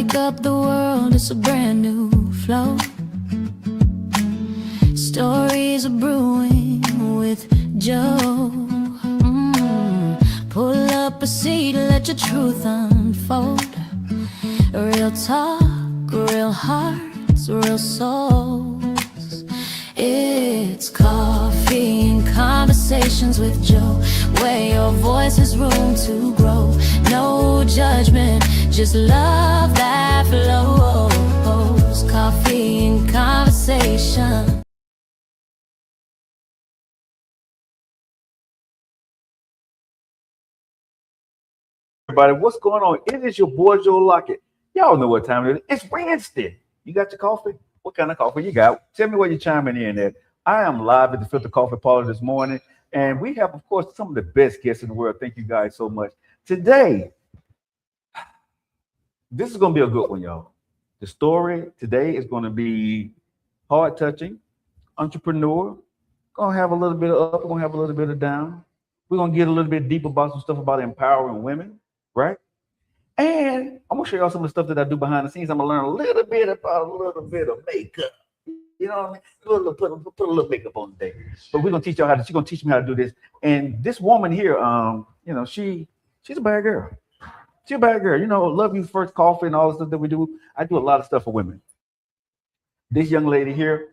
wake up the world, it's a brand new flow. Stories are brewing with Joe. Pull up a seat, let your truth unfold. Real talk, real hearts, real souls. It's coffee and conversations with Joe, where your voice has room to grow. No judgment, just love that flows. Coffee and conversation. Everybody, what's going on? It is your boy Joe Lockett. Y'all know what time it is. It's Wednesday. You got your coffee? What kind of coffee you got? Tell me where you're chiming in at. I am live at the Filter Coffee Parlor this morning, and we have, of course, some of the best guests in the world. Thank you guys so much. Today, this is going to be a good one, y'all. The story today is going to be heart-touching, entrepreneur. Going to have a little bit of up, we're going to have a little bit of down. We're going to get a little bit deeper about some stuff about empowering women, right? And I'm going to show y'all some of the stuff that I do behind the scenes. I'm going to learn a little bit about a little bit of makeup. You know what I mean? Put a little makeup on today. But we're going to teach y'all how to, she's going to teach me how to do this. And this woman here, you know, she's a bad girl. She's a bad girl. You know, Love You First Coffee and all the stuff that we do. I do a lot of stuff for women. This young lady here,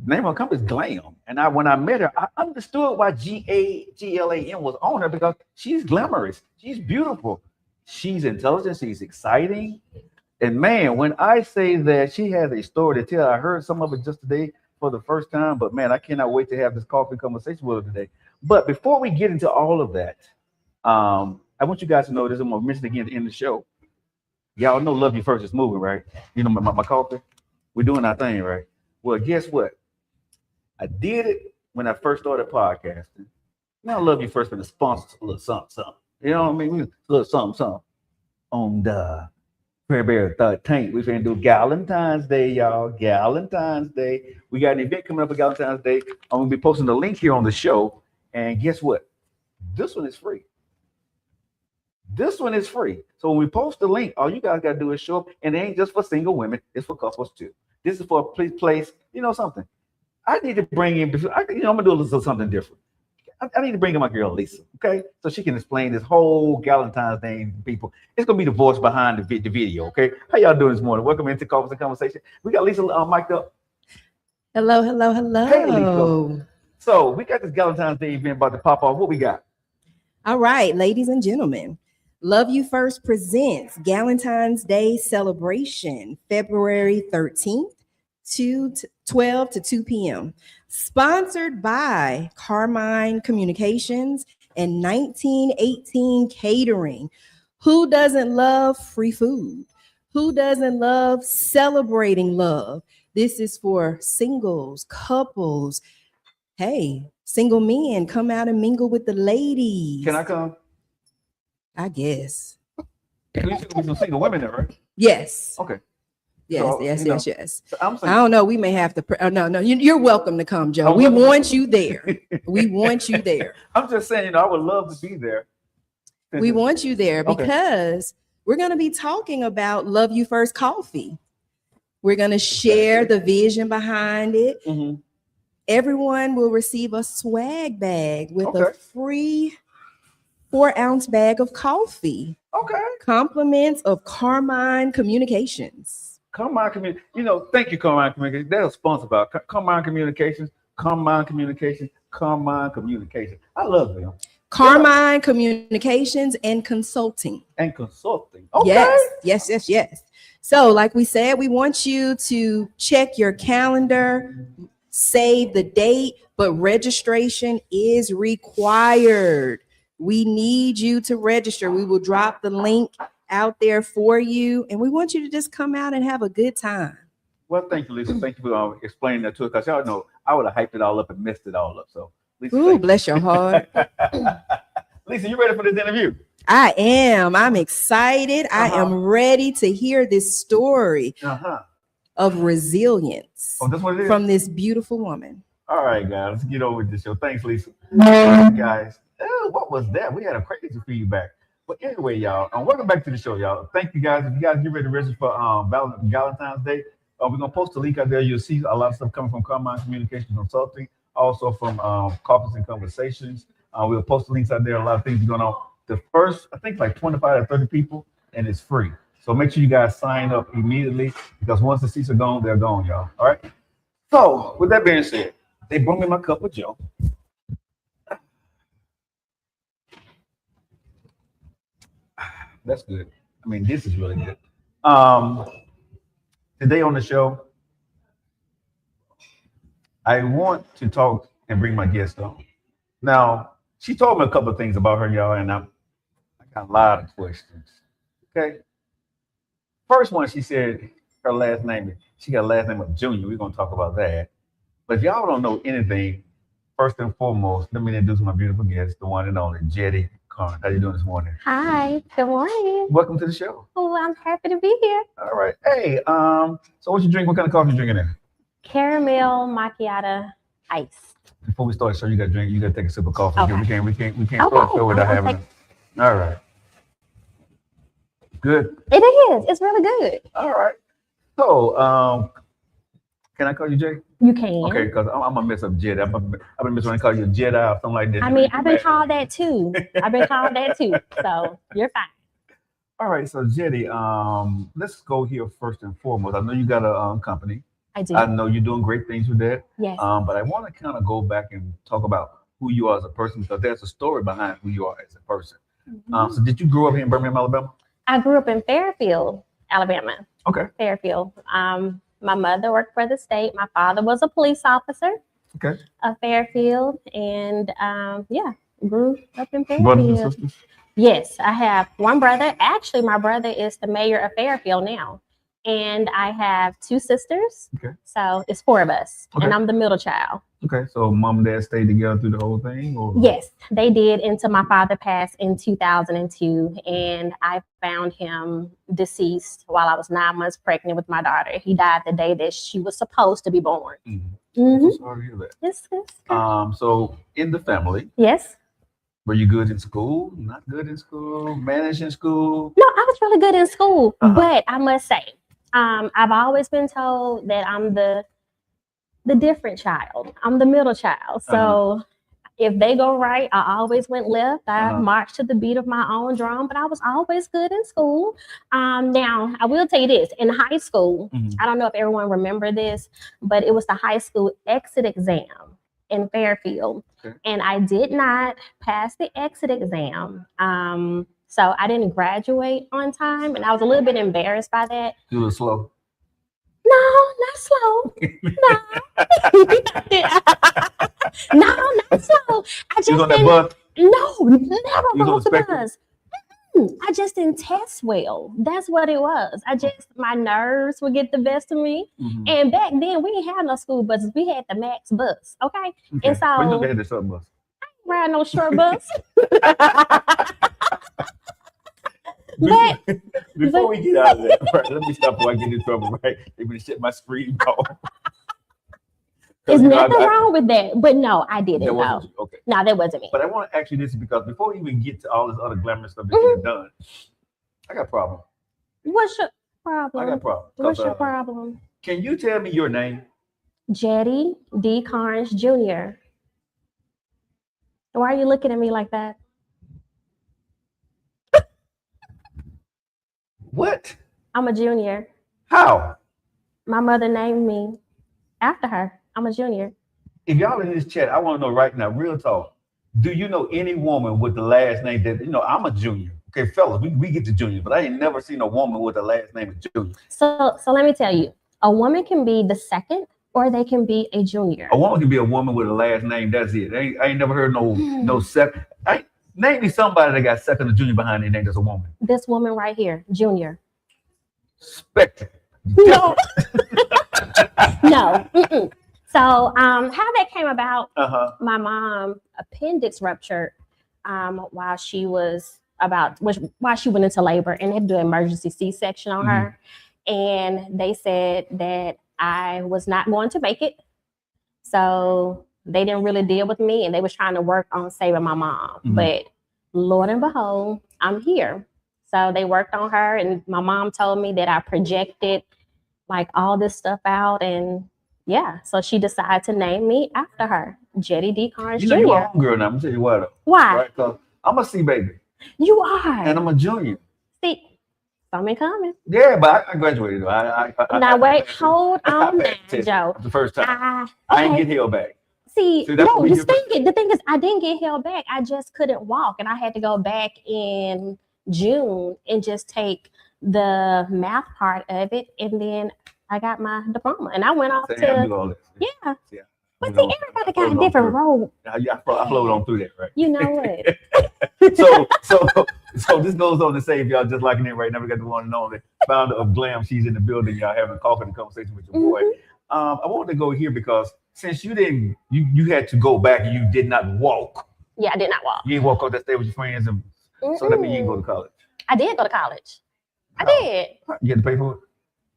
the name of her company is Glam. And when I met her, I understood why GLAM was on her, because she's glamorous. She's beautiful. She's intelligent. She's exciting. And man, when I say that she has a story to tell, I heard some of it just today for the first time, but man, I cannot wait to have this coffee conversation with her today. But before we get into all of that, I want you guys to know this. I'm going to mention again at the end of the show. Y'all know Love You First is moving, right? You know, my coffee, we're doing our thing, right? Well, guess what? I did it when I first started podcasting. Now Love You First been a sponsor, a little something. You know what I mean? A little something. On the February 13th, we're going to do Galentine's Day, y'all. Galentine's Day. We got an event coming up for Galentine's Day. I'm going to be posting the link here on the show. And guess what? This one is free. This one is free. So when we post the link, all you guys got to do is show up. And it ain't just for single women. It's for couples too. This is for a place, you know something. I need to bring in, I'm going to do a little something different. I need to bring in my girl, Lisa, okay? So she can explain this whole Galentine's Day to people. It's going to be the voice behind the video, okay? How y'all doing this morning? Welcome into Coffee and Conversation. We got Lisa mic'd up. Hello, hello, hello. Hey, Lisa. So we got this Galentine's Day event about to pop off. What we got? All right, ladies and gentlemen. Love You First presents Galentine's Day celebration, February 13th, 12 to 2 p.m. Sponsored by Carmine Communications and 1918 Catering. Who doesn't love free food? Who doesn't love celebrating love? This is for singles, couples. Hey, single men, come out and mingle with the ladies. Can I come? I guess. At least be some single women there, right? Yes. Okay. Yes, so, yes. So I'm saying, I don't know. We may have to. No. You're welcome to come, Joe. We want you there. We want you there. I'm just saying, I would love to be there. We want you there because we're going to be talking about Love You First Coffee. We're going to share the vision behind it. Mm-hmm. Everyone will receive a swag bag with a free 4-ounce bag of coffee. Okay. Compliments of Carmine Communications. Carmine Communications. You know, thank you, Carmine Communications. They're sponsored about Carmine Communications. Carmine Communications. Carmine Communications. I love them. Carmine Communications and Consulting. And Consulting. Okay. Yes. So, like we said, we want you to check your calendar, save the date, but registration is required. We need you to register. We will drop the link out there for you, and we want you to just come out and have a good time. Well, thank you, Lisa. Thank you for explaining that to us, because y'all know I would have hyped it all up and messed it all up. So, Lisa, ooh, bless your heart. Lisa, you ready for this interview? I am. I'm excited. I am ready to hear this story of resilience from this beautiful woman. All right, guys, let's get over with this show. Thanks, Lisa. Guys, what was that? We had a crazy feedback. But anyway, y'all, welcome back to the show, y'all. Thank you guys. If you guys get ready to register for Valentine's Day, we're gonna post a link out there. You'll see a lot of stuff coming from Carmine Communication Consulting, also from Coffees and Conversations. We'll post the links out there. A lot of things going on. The first, I think, like 25 to 30 people, and it's free. So make sure you guys sign up immediately because once the seats are gone, they're gone, y'all. All right. So with that being said, they brought me my cup of Joe. That's good. I mean, this is really good. Today on the show, I want to talk and bring my guest on. Now, she told me a couple of things about her, y'all, and I got a lot of questions. Okay. First one, she said her last name, she got a last name of Junior. We're going to talk about that. But if y'all don't know anything, first and foremost, let me introduce my beautiful guest, the one and only Jeddie Carnes. How you doing this morning? Hi, good morning. Welcome to the show. Oh, I'm happy to be here. All right. Hey, so what you drink? What kind of coffee you drinking there? Caramel macchiato iced. Before we start, so you got to drink. You got to take a sip of coffee. Okay. We can't start the show without having it. All right. Good. It is. It's really good. All right. So, can I call you Jay? You can. Okay, because I'm gonna mess up Jedi. I've been messing around, call you Jedi or something like that. I mean, I've been called that too. So you're fine. All right. So Jeddie, let's go here first and foremost. I know you got a company. I do. I know you're doing great things with that. Yes. But I want to kind of go back and talk about who you are as a person because there's a story behind who you are as a person. Mhm. So did you grow up here in Birmingham, Alabama? I grew up in Fairfield, Alabama. Okay. Fairfield. My mother worked for the state. My father was a police officer Okay. of Fairfield, and yeah, grew up in Brothers and Fairfield. sisters? Yes, I have one brother. Actually, my brother is the mayor of Fairfield now. And I have two sisters. Okay. So it's four of us. Okay. And I'm the middle child. Okay. So mom and dad stayed together through the whole thing? Or? Yes, they did until my father passed in 2002. And I found him deceased while I was 9 months pregnant with my daughter. He died the day that she was supposed to be born. Mm-hmm. Mhm. Sorry to hear that. Yes, yes, good. So in the family, Yes. were you good in school? Not good in school? Managed in school? No, I was really good in school. Uh-huh. But I must say, I've always been told that I'm the different child. I'm the middle child. So if they go right, I always went left. I marched to the beat of my own drum, but I was always good in school. Now, I will tell you this. In high school, I don't know if everyone remember this, but it was the high school exit exam in Fairfield. Okay. And I did not pass the exit exam. So I didn't graduate on time, and I was a little bit embarrassed by that. You were slow. No, not slow. No, not slow. I just You was on that didn't. bus? No, never You was go on off the the spectrum? bus. I just didn't test well. That's what it was. My nerves would get the best of me. Mhm. And back then, we didn't have no school buses. We had the Max bus. Okay, Okay. and so But you never had the short bus. ride no short bus. But Before we get out of that, right, let me stop before I get in trouble, right? They're going to shut my screen off. there's nothing wrong with that. But no, I didn't. That No, wasn't you. Okay. no, that wasn't me. But I want to ask you this because before we even get to all this other glamorous stuff that you've done, I got a problem. What's your I problem? got a problem. What's your problem? Can you tell me your name? Jeddie D. Carnes Jr. Why are you looking at me like that? What? I'm a junior. How? My mother named me after her. I'm a junior. If y'all in this chat, I want to know right now, real talk. Do you know any woman with the last name that, I'm a junior. Okay, fellas, we get to junior, but I ain't never seen a woman with the last name of junior. So let me tell you, a woman can be the second or they can be a junior. A woman can be a woman with a last name. That's it. I ain't never heard no second. Name me somebody that got second or junior behind their name that's a woman. This woman right here, junior. Spectrum. No. No. Mm-mm. So how that came about, my mom appendix ruptured while she went into labor, and they had to do an emergency C-section on her. And they said that I was not going to make it. So they didn't really deal with me, and they was trying to work on saving my mom. But Lord and behold, I'm here. So they worked on her, and my mom told me that I projected like all this stuff out, and yeah, so she decided to name me after her, Jeddie D. Carnes You know, you're Jr. my homegirl now. I'm gonna tell you what. Why? Right? 'Cause I'm a C baby, You are. and I'm a junior. See, something coming. Yeah, but I graduated. Though. Now wait, hold on now, Joe. Joe. The first time. Okay. I didn't get held back. See, See, that's no, what we the different. thing is, I didn't get held back. I just couldn't walk, and I had to go back in June and just take the math part of it, and then I got my diploma, and I went off Say, I do to all this. yeah. Yeah. But You see, know, everybody I got a floated different on road. through. I floated on through that, right? You know what? So this goes on to say, if y'all just liking it right now, we got the one and only founder of Glam. She's in the building. Y'all having a coffee and conversation with your boy. I wanted to go here because since you didn't, you had to go back and you did not walk. Yeah, I did not walk. You didn't walk out that stay with your friends, and so that means you didn't go to college. I did go to college. I How? did. You had to pay for it.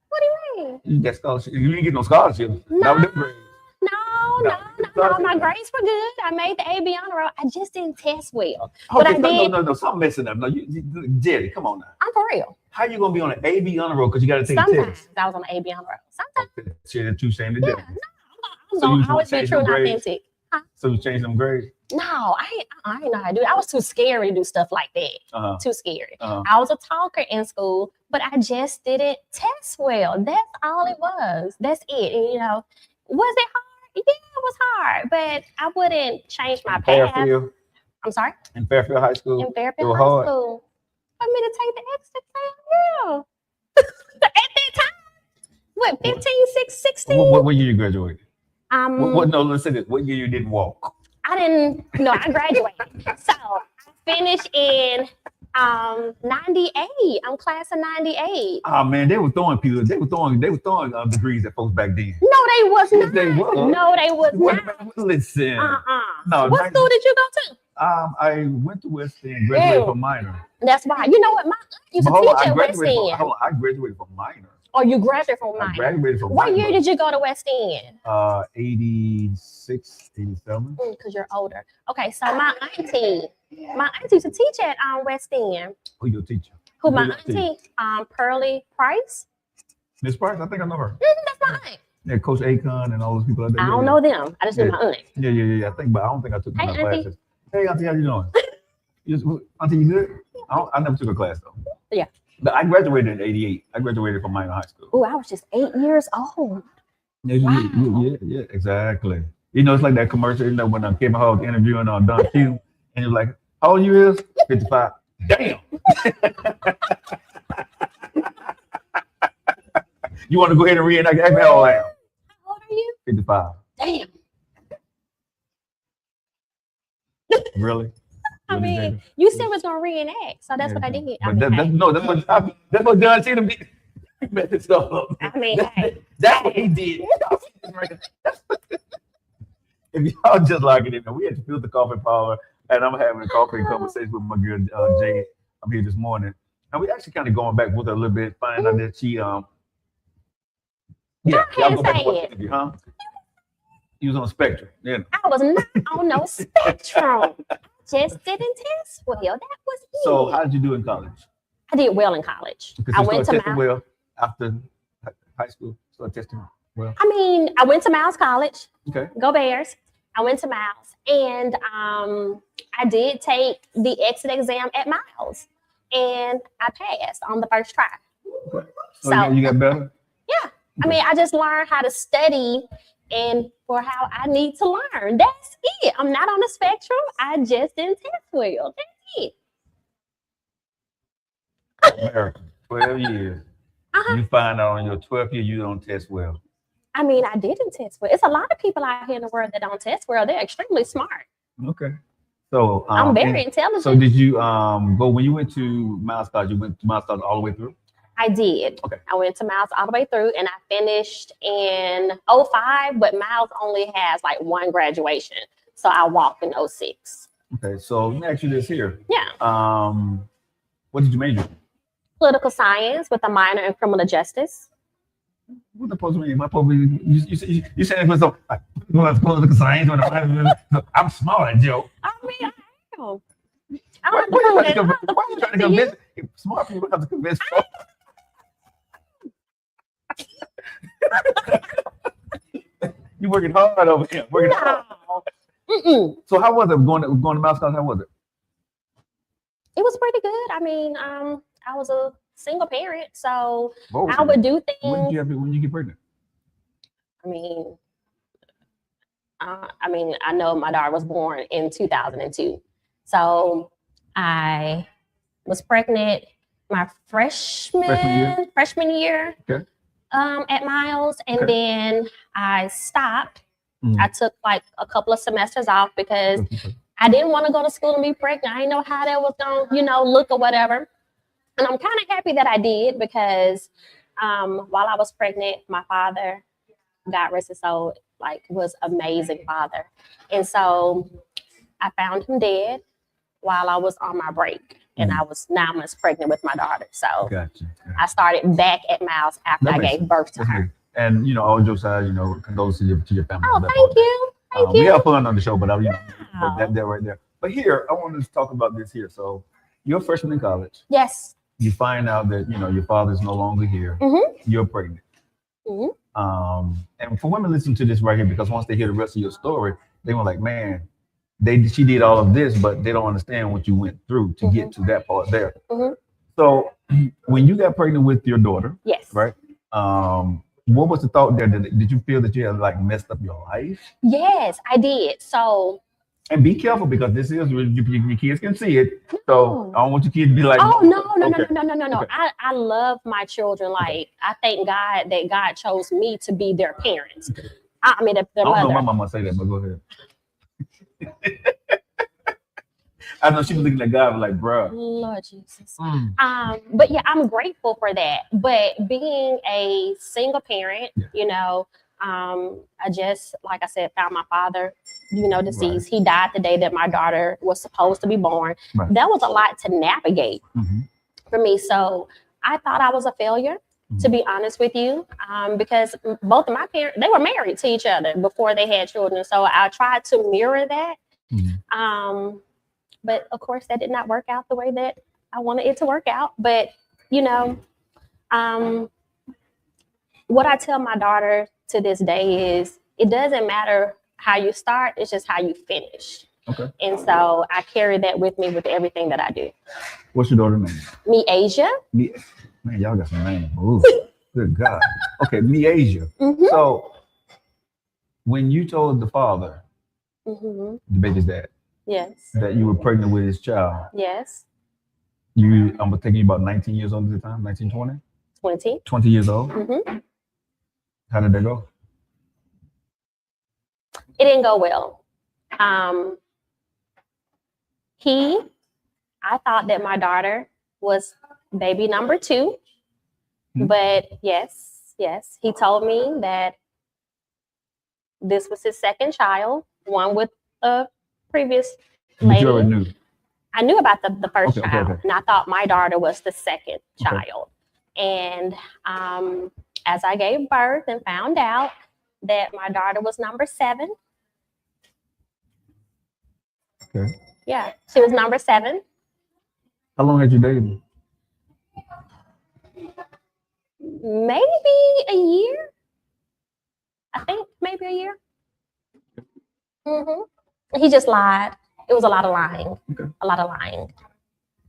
What do you mean? You got scholarship. You didn't get no scholarship. Not with them grades. No. My grades were good. I made the AB honor roll. I just didn't test well. Okay, I did. no, something messing up. No, Jeddie, come on now. I'm for real. How you gonna be on an AB honor roll because you got to take a Sometimes test? I was on the AB honor roll. Sometimes. Shit, the two same Yeah, today. I'm So you gonna always be change true them and grades? authentic. So you changed them grades? No, I ain't know how to do it. I was too scary to do stuff like that. Uh-huh. Too scary. Uh-huh. I was a talker in school, but I just didn't test well. That's all it was. That's it. And, was it hard? Yeah, it was hard, but I wouldn't change my path. Fairfield, I'm sorry? in Fairfield High School. In Fairfield were High hard. School. For me to take the exit exam, yeah. At that time, what, 15, 16? What year you graduated? No, let's say this. What year you didn't walk? I graduated. So I finished in 98. I'm class of 98. Oh man, they were throwing people. They were throwing degrees at folks back then. No, they was Yes, not. they were. No, they was not. Listen. No, What school did you go to? I went to West End, graduated from minor. That's why. You know what? My aunt used to But hold on, teach at West End. I graduated from minor. Or you graduated from I minor. graduated from What minor. year did you go to West End? 86, 87. Because you're older. Okay, so my auntie used to teach at West End. Who your teacher? Who my your teacher? auntie, Pearlie Price. Miss Price, I think I know her. That's my aunt. Yeah, Coach Akon and all those people. I don't know them. I just know my aunt. Yeah. I don't think I took Hey, my auntie. classes. Hey, auntie, how you doing? Auntie, you good? I never took a class though. Yeah. But I graduated in '88. I graduated from minor high school. Oh, I was just 8 years old. Yeah, exactly. It's like that commercial, when Kevin Hart was interviewing on Don Q, and you're like, how old you is? 55. Damn. You want to go ahead and reenact that? How old I am? How old are you? 55. Damn. Really? I mean, you said was gonna reenact, so that's what I did. But that's what John Cena did. He messed it stuff up. I mean, hey. That's what he did. If y'all just like it, we had to fill the coffee parlor, and I'm having a coffee conversation with my girl Jay. I'm here this morning, and we actually kind of going back with her a little bit, finding out that she y'all go back and watch the interview, huh? You was on Spectrum, yeah. I was not on no spectrum. Just didn't test well. That was it. So how did you do in college? I did well in college. Because I you went started to testing Mount. well after high school. Started testing well. I mean, I went to Miles College. Okay. Go Bears. I went to Miles, and I did take the exit exam at Miles, and I passed on the first try. Okay. So you got better? yeah, I mean, I just learned how to study and for how I need to learn. That's it. I'm not on the spectrum. I just didn't test well. That's it. American, 12 years. Uh-huh. You find out on your 12th year you don't test well. I mean, I didn't test well. It's a lot of people out here in the world that don't test well. They're extremely smart. Okay. So I'm very intelligent. So did you go when you went to Miles College? You went to Miles College all the way through? I did. Okay. I went to Miles all the way through, and I finished in 05, but Miles only has like one graduation. So I walked in 06. Okay. So let me ask you this here. Yeah. What did you major in? Political science with a minor in criminal justice. What the supposed to mean? You said it was so political science. I'm smart, Joe. I mean, I am. I Why don't you know trying to that. convince- why you trying to convince? Smart people have to convince folks. You working hard over here. Working hard. Mm-mm. So how was it going to Mouse House? How was it? It was pretty good. I mean, I was a single parent, so What was I it? would do When did things. when you get pregnant? I mean, I know my daughter was born in 2002, so I was pregnant my freshman year Okay. at Miles, and Okay. then I stopped. Mhm. I took like a couple of semesters off because I didn't want to go to school and be pregnant. I didn't know how that was going to, look or whatever. And I'm kind of happy that I did because while I was pregnant, my father, God rest his soul, was amazing father. And so I found him dead while I was on my break. And I was 9 months pregnant with my daughter. So Gotcha. I started back at Miles after I gave birth to her. And all jokes aside, condolences to your family. Oh, thank you. Thank We you. have fun on the show, but but Wow. that right there. But here, I want to talk about this here. So you're a freshman in college. Yes. You find out that your father's no longer here. Mhm. You're pregnant. Mhm. And for women listening to this right here, because once they hear the rest of your story, they were like, man, she did all of this, but they don't understand what you went through to get to that part there. Mhm. So when you got pregnant with your daughter, Yes. right? What was the thought there? Did you feel that you had messed up your life? Yes, I did. So. And be careful because this is your kids can see it. So I don't want your kids to be like, Oh no. Okay. No. Okay. I love my children. I thank God that God chose me to be their parents. I mean, their I don't know mother. why mama say that, but go ahead. I know she was looking at God like, bruh. Lord Jesus. But yeah, I'm grateful for that. But being a single parent, I just, like I said, found my father, deceased. He died the day that my daughter was supposed to be born. Right. That was a lot to navigate for me. So I thought I was a failure, to be honest with you, because both of my parents, they were married to each other before they had children. So I tried to mirror that. But of course, that did not work out the way that I wanted it to work out. But, what I tell my daughter to this day is it doesn't matter how you start, it's just how you finish. Okay. And so I carry that with me with everything that I do. What's your daughter's name? Me, Asia. Man, y'all got some names. Ooh, good God. Okay, me, Asia. Mm-hmm. So when you told the father, Mm-hmm. the baby's dad, Yes. that you were pregnant with his child, Yes. I'm thinking about 19 years old at the time, 19, 20? 20. 20 years old? Mm-hmm. How did that go? It didn't go well. I thought that my daughter was baby number 2, but yes, he told me that this was his second child, one with a previous lady. But you already knew. I knew about the first child, okay. and I thought my daughter was the second child. And as I gave birth and found out that my daughter was number 7. Okay. Yeah, she was number 7. How long had you dated? Maybe a year. I think maybe a year. He just lied. It was a lot of lying. Okay. A lot of lying.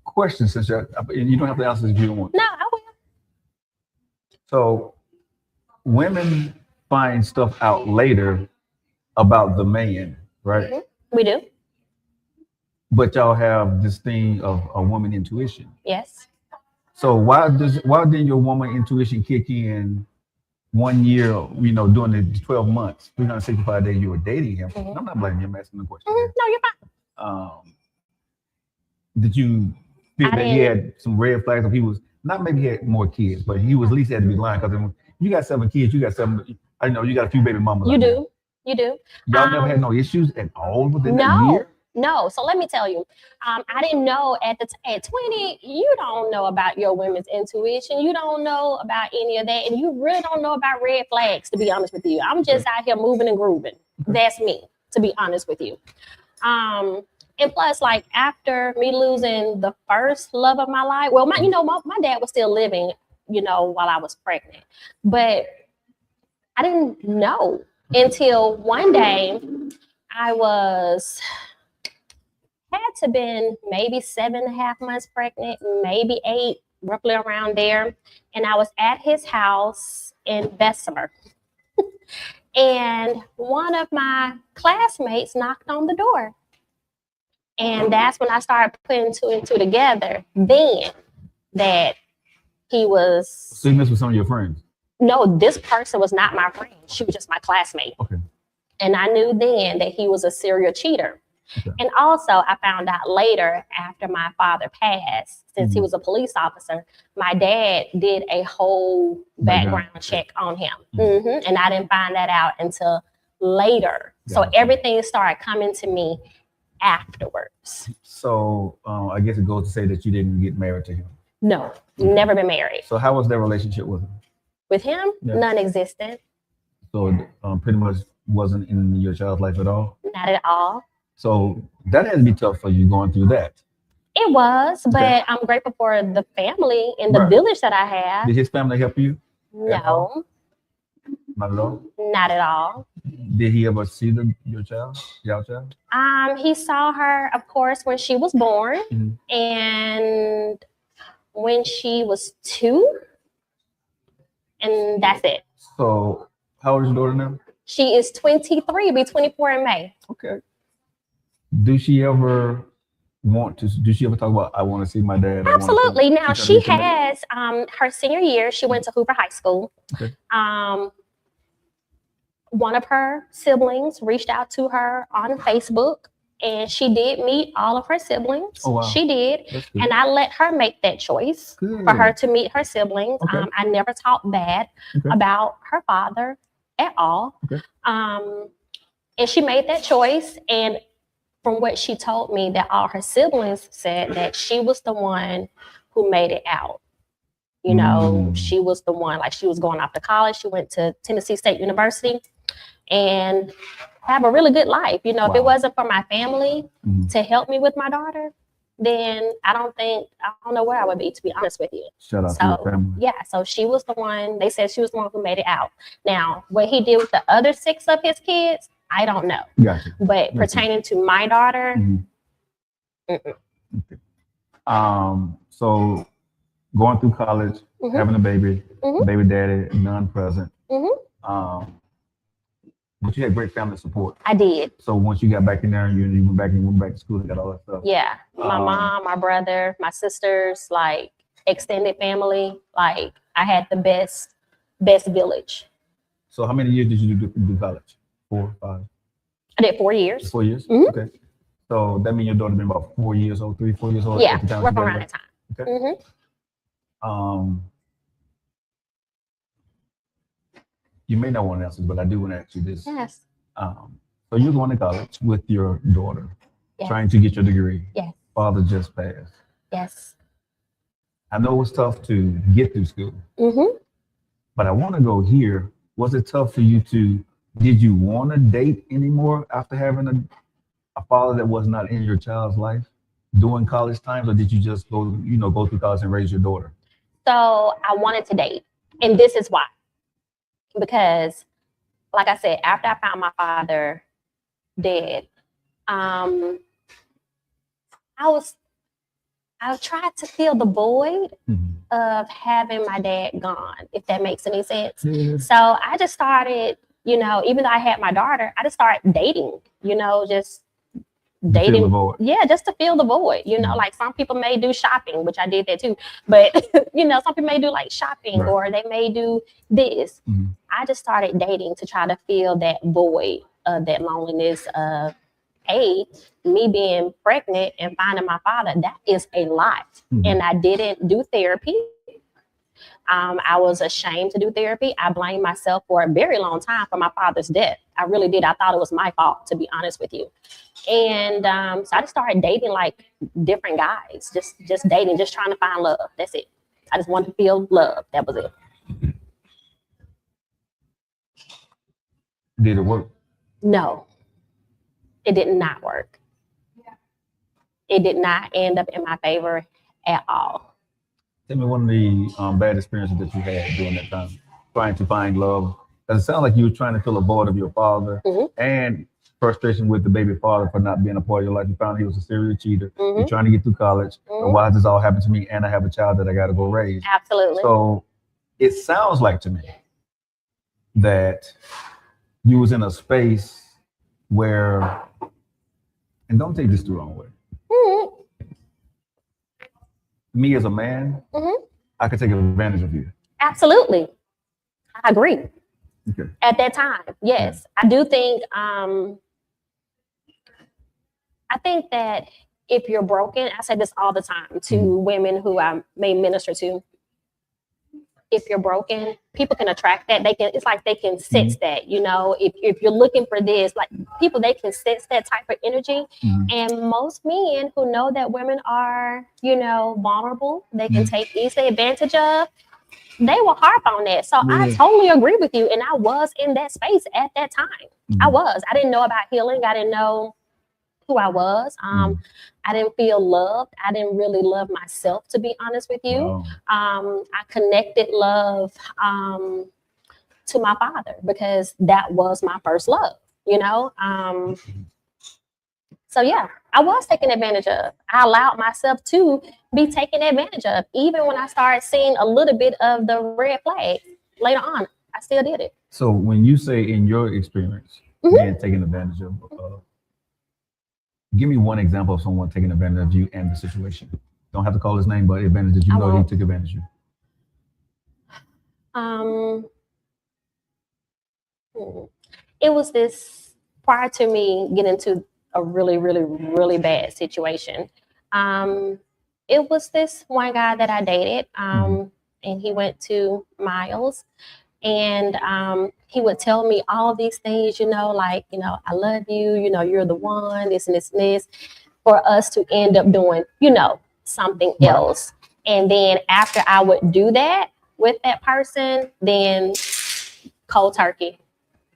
Question, since you don't have to answer if you don't want. No, I will. So women find stuff out later about the man, right? We do. But y'all have this thing of a woman intuition. Yes. So why didn't your woman intuition kick in 1 year, during the 12 months, 365 days you were dating him? I'm not blaming you, I'm asking the question. No, you're fine. Did you feel that he had some red flags? If he was not, maybe he had more kids, but he was at least had to be lying, because you got 7 kids, you got 7. I know you got a few baby mamas. You do. You do. Y'all never had no issues at all within that year? No. So let me tell you, I didn't know at 20, you don't know about your women's intuition. You don't know about any of that. And you really don't know about red flags, to be honest with you. I'm just out here moving and grooving. That's me, to be honest with you. And plus, like after me losing the first love of my life, well, my dad was still living, while I was pregnant, but I didn't know until one day I had to been maybe 7.5 months pregnant, maybe 8, roughly around there. And I was at his house in Bessemer. And one of my classmates knocked on the door. And that's when I started putting 2 and 2 together. Then that he was. So you messed with some of your friends? No, this person was not my friend. She was just my classmate. Okay. And I knew then that he was a serial cheater. Okay. And also, I found out later after my father passed, since he was a police officer, my dad did a whole background check on him. And I didn't find that out until later. So everything started coming to me afterwards. So I guess it goes to say that you didn't get married to him. No, never been married. So how was their relationship with him? With him? Yeah. Non-existent. So pretty much wasn't in your child's life at all? Not at all. So that had to be tough for you going through that. It was, but I'm grateful for the family and the village that I have. Did his family help you? No. Not at all? Not at all. Did he ever see your child? He saw her, of course, when she was born and when she was 2. And that's it. So how old is your daughter now? She is 23, be 24 in May. Okay. Does she ever talk about, I want to see my dad? Absolutely. Now she has her senior year, she went to Hoover High School. Okay. One of her siblings reached out to her on Facebook, and she did meet all of her siblings. Oh, wow. She did. And I let her make that choice for her to meet her siblings. Okay. I never talked bad about her father at all. Okay. And she made that choice. And from what she told me, that all her siblings said that she was the one who made it out. She was the one, like she was going off to college. She went to Tennessee State University and have a really good life. If it wasn't for my family to help me with my daughter, then I don't know where I would be, to be honest with you. Shout out to your family. Yeah, so she was the one, they said she was the one who made it out. Now, what he did with the other 6 of his kids, I don't know. Gotcha. But pertaining to my daughter, Okay. So going through college, having a baby, baby daddy, none present. But you had great family support. I did. So once you got back in there, you went back to school and got all that stuff. Yeah, my mom, my brother, my sisters, like extended family. Like I had the best village. So how many years did you do college? 4, 5? I did 4 years. 4 years? Okay. So that means your daughter been about 4 years old, 3, 4 years old? Yeah, rough around that time. Okay. You may not want to answer, but I do want to ask you this. Yes. So you're going to college with your daughter, trying to get your degree. Yes. Father just passed. Yes. I know it's tough to get through school, but I want to go here. Was it tough for you did you want to date anymore after having a father that was not in your child's life during college times, or did you just go through college and raise your daughter? So I wanted to date, and this is why. Because, like I said, after I found my father dead, I tried to fill the void of having my dad gone, if that makes any sense. So I just started, even though I had my daughter, I just started dating, just dating. Yeah, just to fill the void. Like some people may do shopping, which I did that too. But some people may do like shopping, or they may do this. I just started dating to try to fill that void of that loneliness of me being pregnant and finding my father. That is a lot. And I didn't do therapy. I was ashamed to do therapy. I blamed myself for a very long time for my father's death. I really did. I thought it was my fault, to be honest with you. And so I just started dating like different guys, just dating, just trying to find love. That's it. I just wanted to feel love. That was it. Did it work? No, it did not work. it did not end up in my favor at all. Tell me one of the bad experiences that you had during that time, trying to find love. Because it sounds like you were trying to fill a void of your father and frustration with the baby father for not being a part of your life. You found he was a serial cheater. You're trying to get through college. And why does this all happen to me? And I have a child that I got to go raise. Absolutely. So it sounds like to me that you was in a space where, and don't take this the wrong way. Me as a man, I could take advantage of you. Absolutely. I agree. Okay. At that time, yes. I do think, I think that if you're broken, I say this all the time to women who I may minister to. If you're broken, people can attract that. They can, it's like they can sense that, you know, if you're looking for this, like people, they can sense that type of energy. And most men who know that women are, you know, vulnerable, they can take easily advantage of, they will harp on that. So I totally agree with you. And I was in that space at that time. I didn't know about healing. I didn't know who I was. I didn't feel loved. I didn't really love myself, to be honest with you. Wow. I connected love to my father because that was my first love, you know? So yeah, I was taken advantage of. I allowed myself to be taken advantage of. Even when I started seeing a little bit of the red flag later on, I still did it. So when you say in your experience, being taken advantage of, give me one example of someone taking advantage of you and the situation. Don't have to call his name, but advantage that you know he took advantage of you. It was this, prior to me getting into a really, really, really bad situation. It was this one guy that I dated, and he went to Miles, and he would tell me all these things, you know, like, you know, I love you, you know, you're the one, this and this and this, for us to end up doing, you know, something else. And then after I would do that with that person, then cold turkey,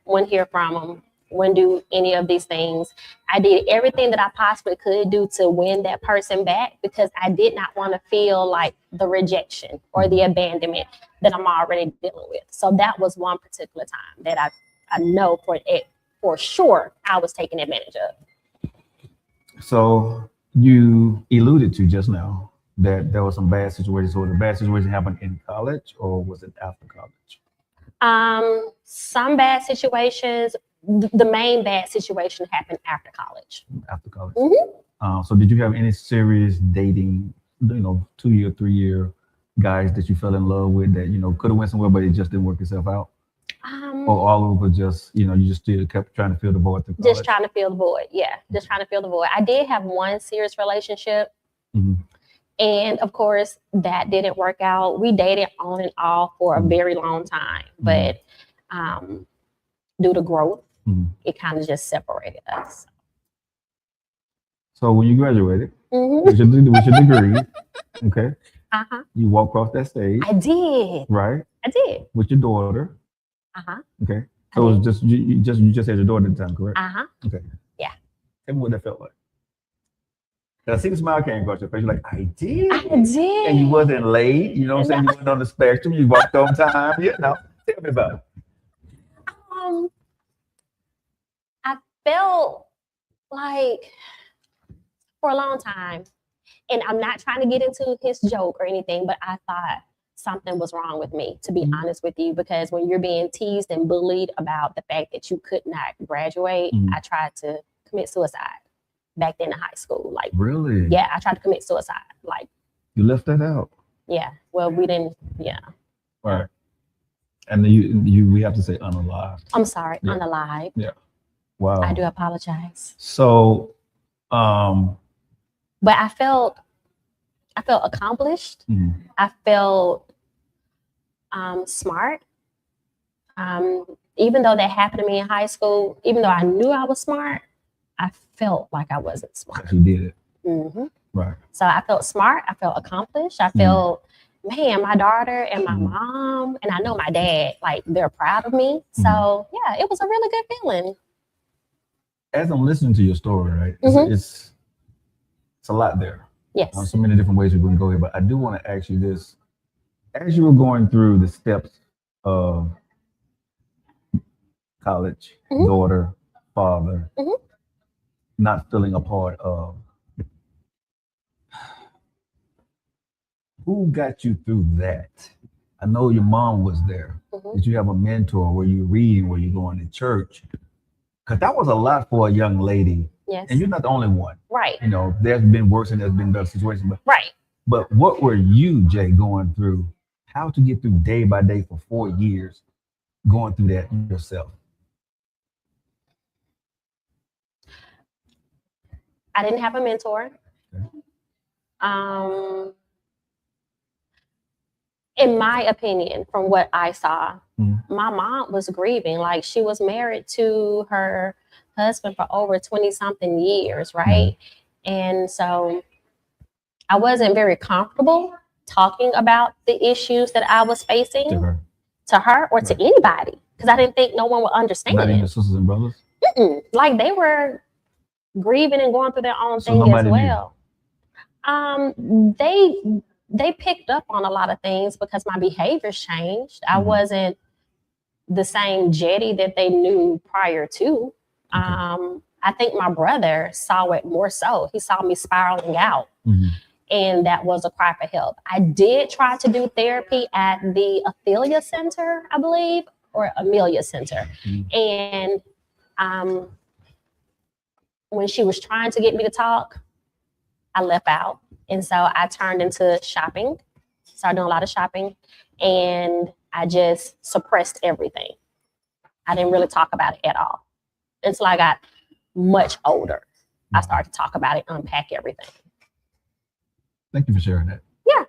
wouldn't hear from him, wouldn't do any of these things. I did everything that I possibly could do to win that person back because I did not want to feel like the rejection or the abandonment that I'm already dealing with. So that was one particular time that I know for sure I was taken advantage of. So you alluded to just now that there was some bad situations. So the bad situation happened in college or was it after college? Some bad situations. The main bad situation happened after college. After college. So did you have any serious dating, you know, 2-year, 3-year guys that you fell in love with that, you know, could have went somewhere, but it just didn't work itself out? Or all over just, you know, you just still kept trying to fill the void through college? Just trying to fill the void. Yeah. Just trying to fill the void. I did have one serious relationship. And of course that didn't work out. We dated on and off for a very long time, but due to growth, it kind of just separated us. So when you graduated with your degree, okay, you walked across that stage. I did. Right. I did. With your daughter. Okay. So it was just you just had your daughter at the time, correct? Okay. Yeah. Tell me what that felt like. I see the smile came across your face. You're like, I did. I did. And you wasn't late. You know what I'm saying? You wasn't on the spectrum. You walked on time. You know. Tell me about it. I felt like for a long time, and I'm not trying to get into his joke or anything, but I thought something was wrong with me, to be honest with you, because when you're being teased and bullied about the fact that you could not graduate, I tried to commit suicide back then in high school. Like, really? Yeah, I tried to commit suicide. Like, you left that out. Yeah. Well, we didn't. Yeah. Right. And then we have to say unalived. I'm sorry, unalive. Yeah. Wow. I do apologize. So, but I felt accomplished. I felt smart. Even though that happened to me in high school, even though I knew I was smart, I felt like I wasn't smart. You did it. Right. So I felt smart. I felt accomplished. I felt, man, my daughter and my mom, and I know my dad, like, they're proud of me. So yeah, it was a really good feeling. As I'm listening to your story, right, it's it's a lot there. Yes. So many different ways we can go here, but I do want to ask you this: as you were going through the steps of college, daughter, father, not feeling a part of, who got you through that? I know your mom was there. Did you have a mentor? Were you reading? Were you going to church? Because that was a lot for a young lady. Yes. And you're not the only one. Right. You know, there's been worse and there's been better situations. But, right. But what were you, Jay, going through? How to get through day by day for 4 years, going through that yourself? I didn't have a mentor. In my opinion, from what I saw, my mom was grieving. Like, she was married to her husband for over 20 something years, right? And so I wasn't very comfortable talking about the issues that I was facing to her or to anybody, because I didn't think no one would understand. Not even your sisters and brothers? Like, they were grieving and going through their own thing as well. They picked up on a lot of things because my behaviors changed. I wasn't the same Jeddie that they knew prior to. I think my brother saw it more so. He saw me spiraling out, and that was a cry for help. I did try to do therapy at the Athelia Center, I believe, or Amelia Center. And when she was trying to get me to talk, I left out. And so I turned into shopping, started doing a lot of shopping, and I just suppressed everything. I didn't really talk about it at all. Until I got much older, I started to talk about it, unpack everything. Thank you for sharing that. Yeah.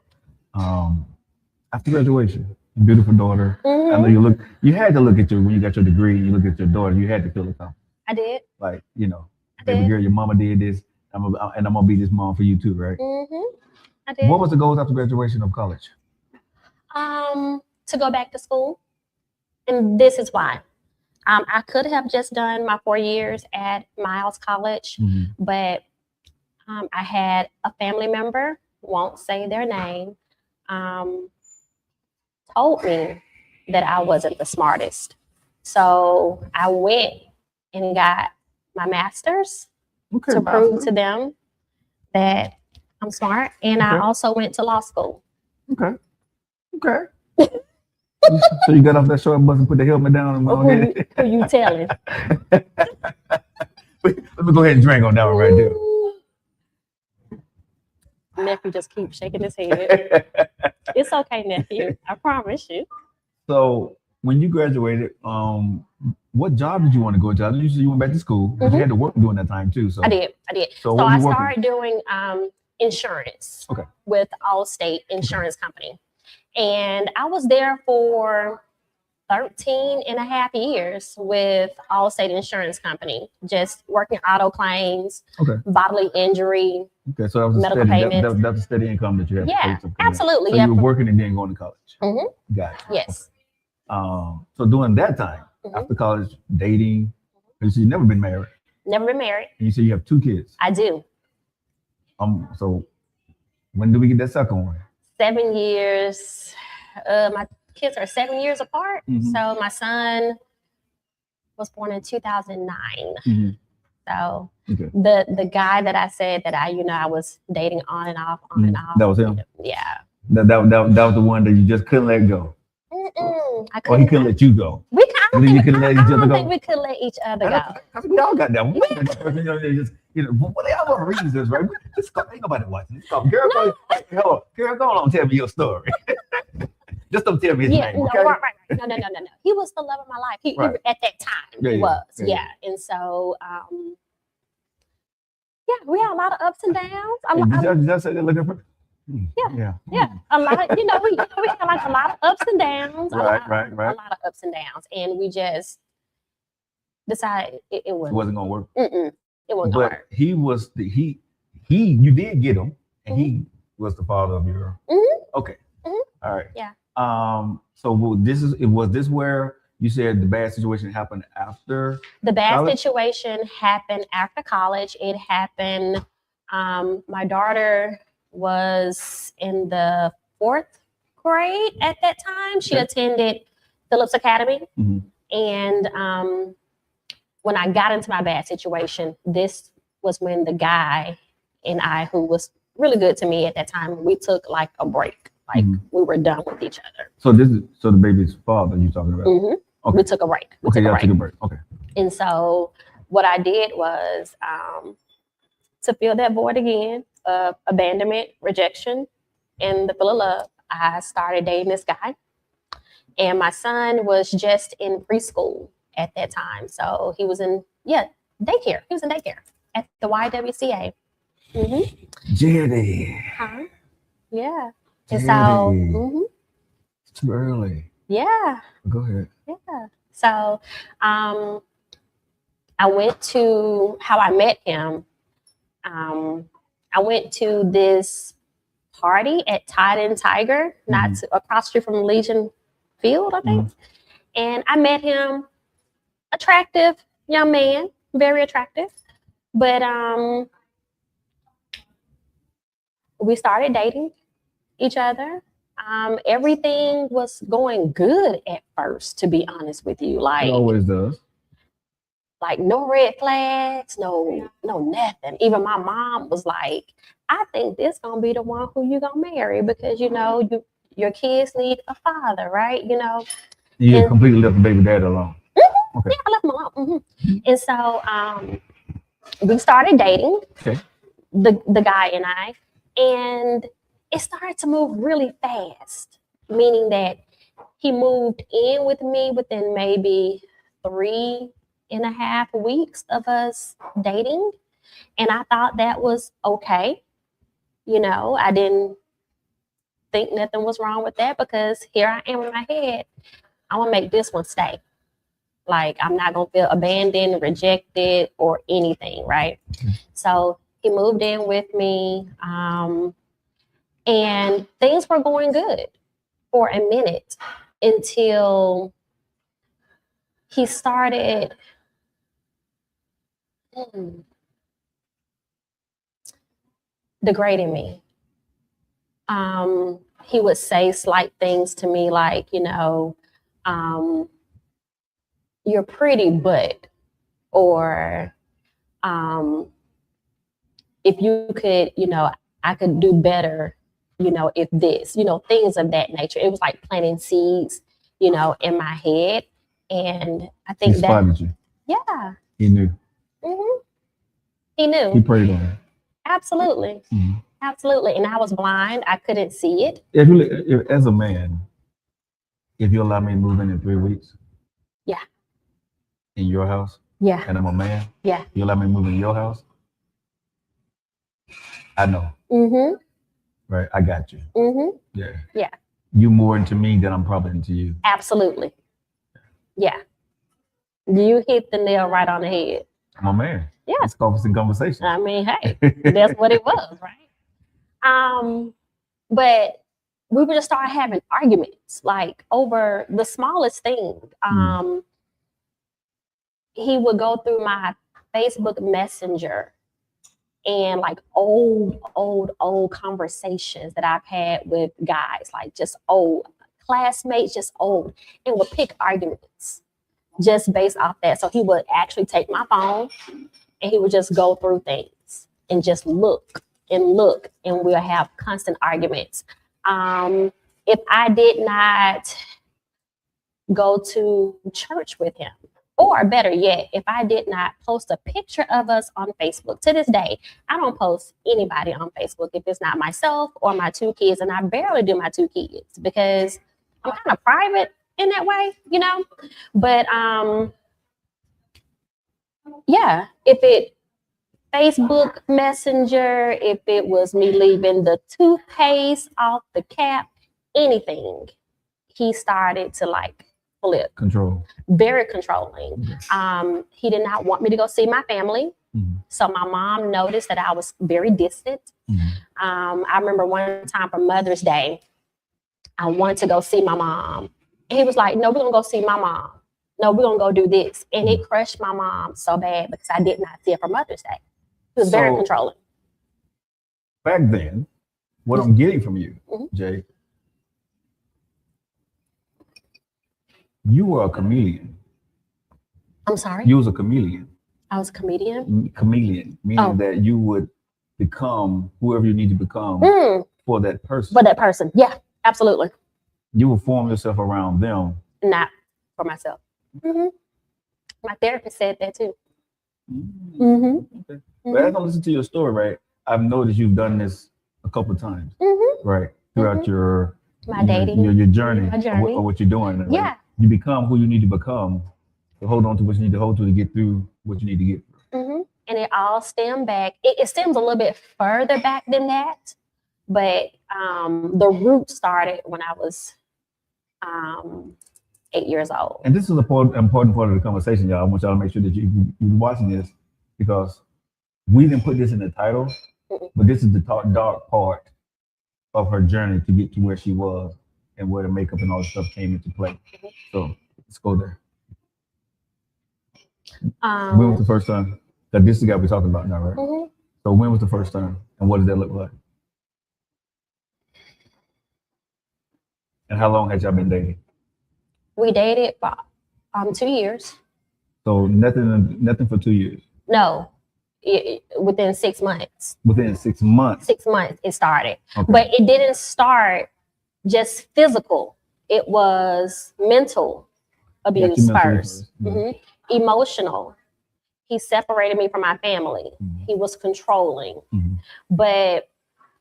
After graduation, beautiful daughter. I know you had to look at when you got your degree, you look at your daughter, you had to feel the confidence. I did. Like, you know, baby girl, your mama did this. I'm gonna be this mom for you too, right? I did. What was the goals after graduation of college? To go back to school, and this is why. I could have just done my 4 years at Miles College, but I had a family member, won't say their name, told me that I wasn't the smartest. So I went and got my master's. To prove to them that I'm smart. And I also went to law school. Okay. So you got off that short bus and put the helmet down on my head? Who you telling? Let me go ahead and drink on that one right there. Nephew just keeps shaking his head. It's okay, nephew. I promise you. So when you graduated, what job did you want to go to? I know you said you went back to school, but you had to work during that time too. So I did. So I started doing insurance with Allstate Insurance Company. And I was there for 13 and a half years with Allstate Insurance Company, just working auto claims, bodily injury, so that was medical payments. That was a steady income that you had. Yeah, absolutely. So you were working and then going to college. Got it. Yes. So during that time, after college, dating, you said you've never been married. Never been married. And you said you have 2 kids. I do. So when do we get that second one? 7 years. My kids are 7 years apart. So my son was born in 2009. So the guy that I said that I was dating on and off. That was him. Yeah. That was the one that you just couldn't let go. Or he couldn't let you go. I don't think we could let each other go. We all got that one. What the other reasons, right? Ain't nobody watching. Girl, go on, tell me your story. Just don't tell me his name. Okay? Right. No. He was the love of my life. He at that time, he was. Yeah. And so, we had a lot of ups and downs. Did I say that looking for? Yeah. A lot of, we had like a lot of ups and downs. Right. A lot of ups and downs. And we just decided it wasn't going to work. It wasn't going to work. He was you did get him, and he was the father of your. Okay. All right. Yeah. So was this where you said the bad situation happened after? The bad college? situation happened after college. It happened My daughter was in the 4th grade at that time. She attended Phillips Academy. And when I got into my bad situation, this was when the guy and I, who was really good to me at that time, we took like a break. Like we were done with each other. So the baby's father you're talking about? Okay. We took a break. Took a break. Okay. And so what I did was to fill that void again of abandonment, rejection, and the full of love, I started dating this guy. And my son was just in preschool at that time. So he was in, daycare. He was in daycare at the YWCA. Jeddie. Huh? Yeah. And so, It's too early. Yeah. Go ahead. Yeah. So I went to how I met him. I went to this party at Tide and Tiger, not across the street from Legion Field, I think. And I met him, attractive young man, very attractive. But we started dating each other. Everything was going good at first, to be honest with you. Like, it always does. Like no red flags, no nothing. Even my mom was like, I think this gonna be the one who you gonna marry because your kids need a father, right? You completely left the baby dad alone. Okay. Yeah, I left him alone. And so we started dating, the guy and I, and it started to move really fast, meaning that he moved in with me within maybe 3.5 weeks of us dating. And I thought that was okay. I didn't think nothing was wrong with that because here I am in my head. I want to make this one stay. Like, I'm not going to feel abandoned, rejected, or anything, right? So he moved in with me, and things were going good for a minute until he started degrading me. He would say slight things to me like, you're pretty, but, or if you could, I could do better, if this, things of that nature. It was like planting seeds, in my head. And I think he spotted you. Yeah. He knew. He knew. He preyed on you. Absolutely. Absolutely. And I was blind. I couldn't see it. If as a man, if you allow me to move in 3 weeks. Yeah. In your house. Yeah. And I'm a man. Yeah. You allow me to move in your house. I know. Right. I got you. Yeah. Yeah. You more into me than I'm probably into you. Absolutely. Yeah. You hit the nail right on the head. I'm a man. Yeah. It's conversation. I mean, hey, that's what it was, right? But we would just start having arguments, like over the smallest thing. He would go through my Facebook Messenger and like old conversations that I've had with guys, like just old classmates, just old, and would pick arguments just based off that. So he would actually take my phone and he would just go through things and just look, and we'll have constant arguments. If I did not go to church with him, or better yet, if I did not post a picture of us on Facebook, to this day, I don't post anybody on Facebook if it's not myself or my 2 kids, and I barely do my 2 kids because I'm kind of private in that way, But yeah, if it Facebook Messenger, if it was me leaving the toothpaste off the cap, anything, he started to like flip. Control. Very controlling. He did not want me to go see my family. So my mom noticed that I was very distant. I remember one time for Mother's Day, I wanted to go see my mom. And he was like, no, we're going to go see my mom. No, we're going to go do this. And it crushed my mom so bad because I did not see her for Mother's Day. He was very controlling. back then, what I'm getting from you, Jay, you were a chameleon. I'm sorry. You was a chameleon. I was a comedian. Chameleon, meaning that you would become whoever you need to become for that person. For that person, yeah, absolutely. You will form yourself around them, not for myself. My therapist said that too. Okay. But as I listen to your story, right, I've noticed you've done this a couple of times, right, throughout your dating, your journey, my journey. Of what you're doing. Yeah. Right? You become who you need to become to hold on to what you need to hold to get through what you need to get through. And it all stemmed back. It stems a little bit further back than that, but the root started when I was 8 years old. And this is an important part of the conversation, y'all. I want y'all to make sure that you're watching this, because we didn't put this in the title, but this is the dark part of her journey to get to where she was and where the makeup and all the stuff came into play. So let's go there. When was the first time? That this is the guy we're talking about now, right? So when was the first time, and what did that look like? And how long had y'all been dating? We dated for 2 years. So nothing for 2 years. No, within 6 months. Within 6 months. 6 months it started, Okay. but it didn't start just physical. It was mental abuse first. Emotional. He separated me from my family. He was controlling, but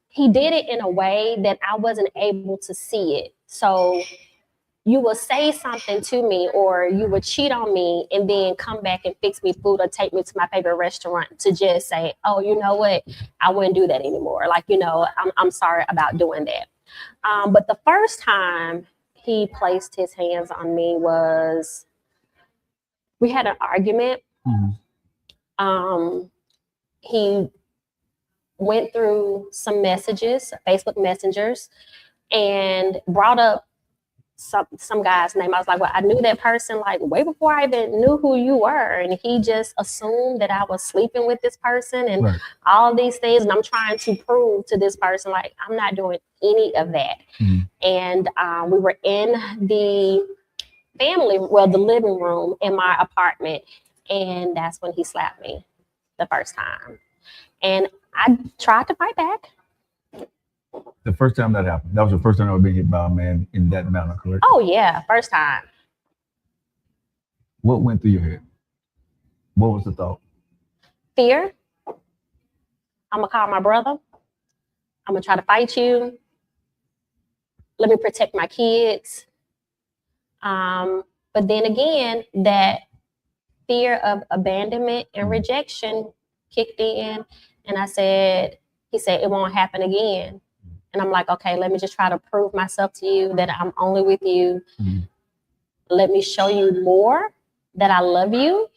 he did it in a way that I wasn't able to see it. So you will say something to me, or you would cheat on me and then come back and fix me food or take me to my favorite restaurant to just say, oh, you know what? I wouldn't do that anymore. Like, I'm sorry about doing that. But the first time he placed his hands on me was, we had an argument. He went through some messages, Facebook messengers, and brought up some guy's name. I was like, well, I knew that person like way before I even knew who you were. And he just assumed that I was sleeping with this person and all these things. And I'm trying to prove to this person, like, I'm not doing any of that. And we were in the the living room in my apartment. And that's when he slapped me the first time. And I tried to fight back. The first time that happened, that was the first time I was being hit by a man in that manner, correct? Oh, yeah, first time. What went through your head? What was the thought? Fear. I'm going to call my brother. I'm going to try to fight you. Let me protect my kids. But then again, that fear of abandonment and rejection kicked in. And he said, it won't happen again. And I'm like, okay, let me just try to prove myself to you that I'm only with you. Let me show you more that I love you.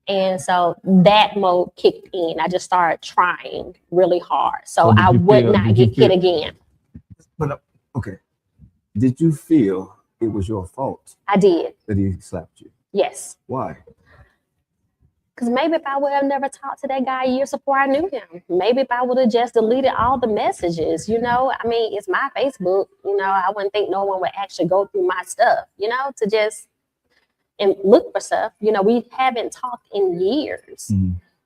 And so that mode kicked in. I just started trying really hard. So I would not get hit again. But okay. Did you feel it was your fault? I did. That he slapped you? Yes. Why? Because maybe if I would have never talked to that guy years before I knew him, maybe if I would have just deleted all the messages, I mean, it's my Facebook, I wouldn't think no one would actually go through my stuff, to just and look for stuff. We haven't talked in years.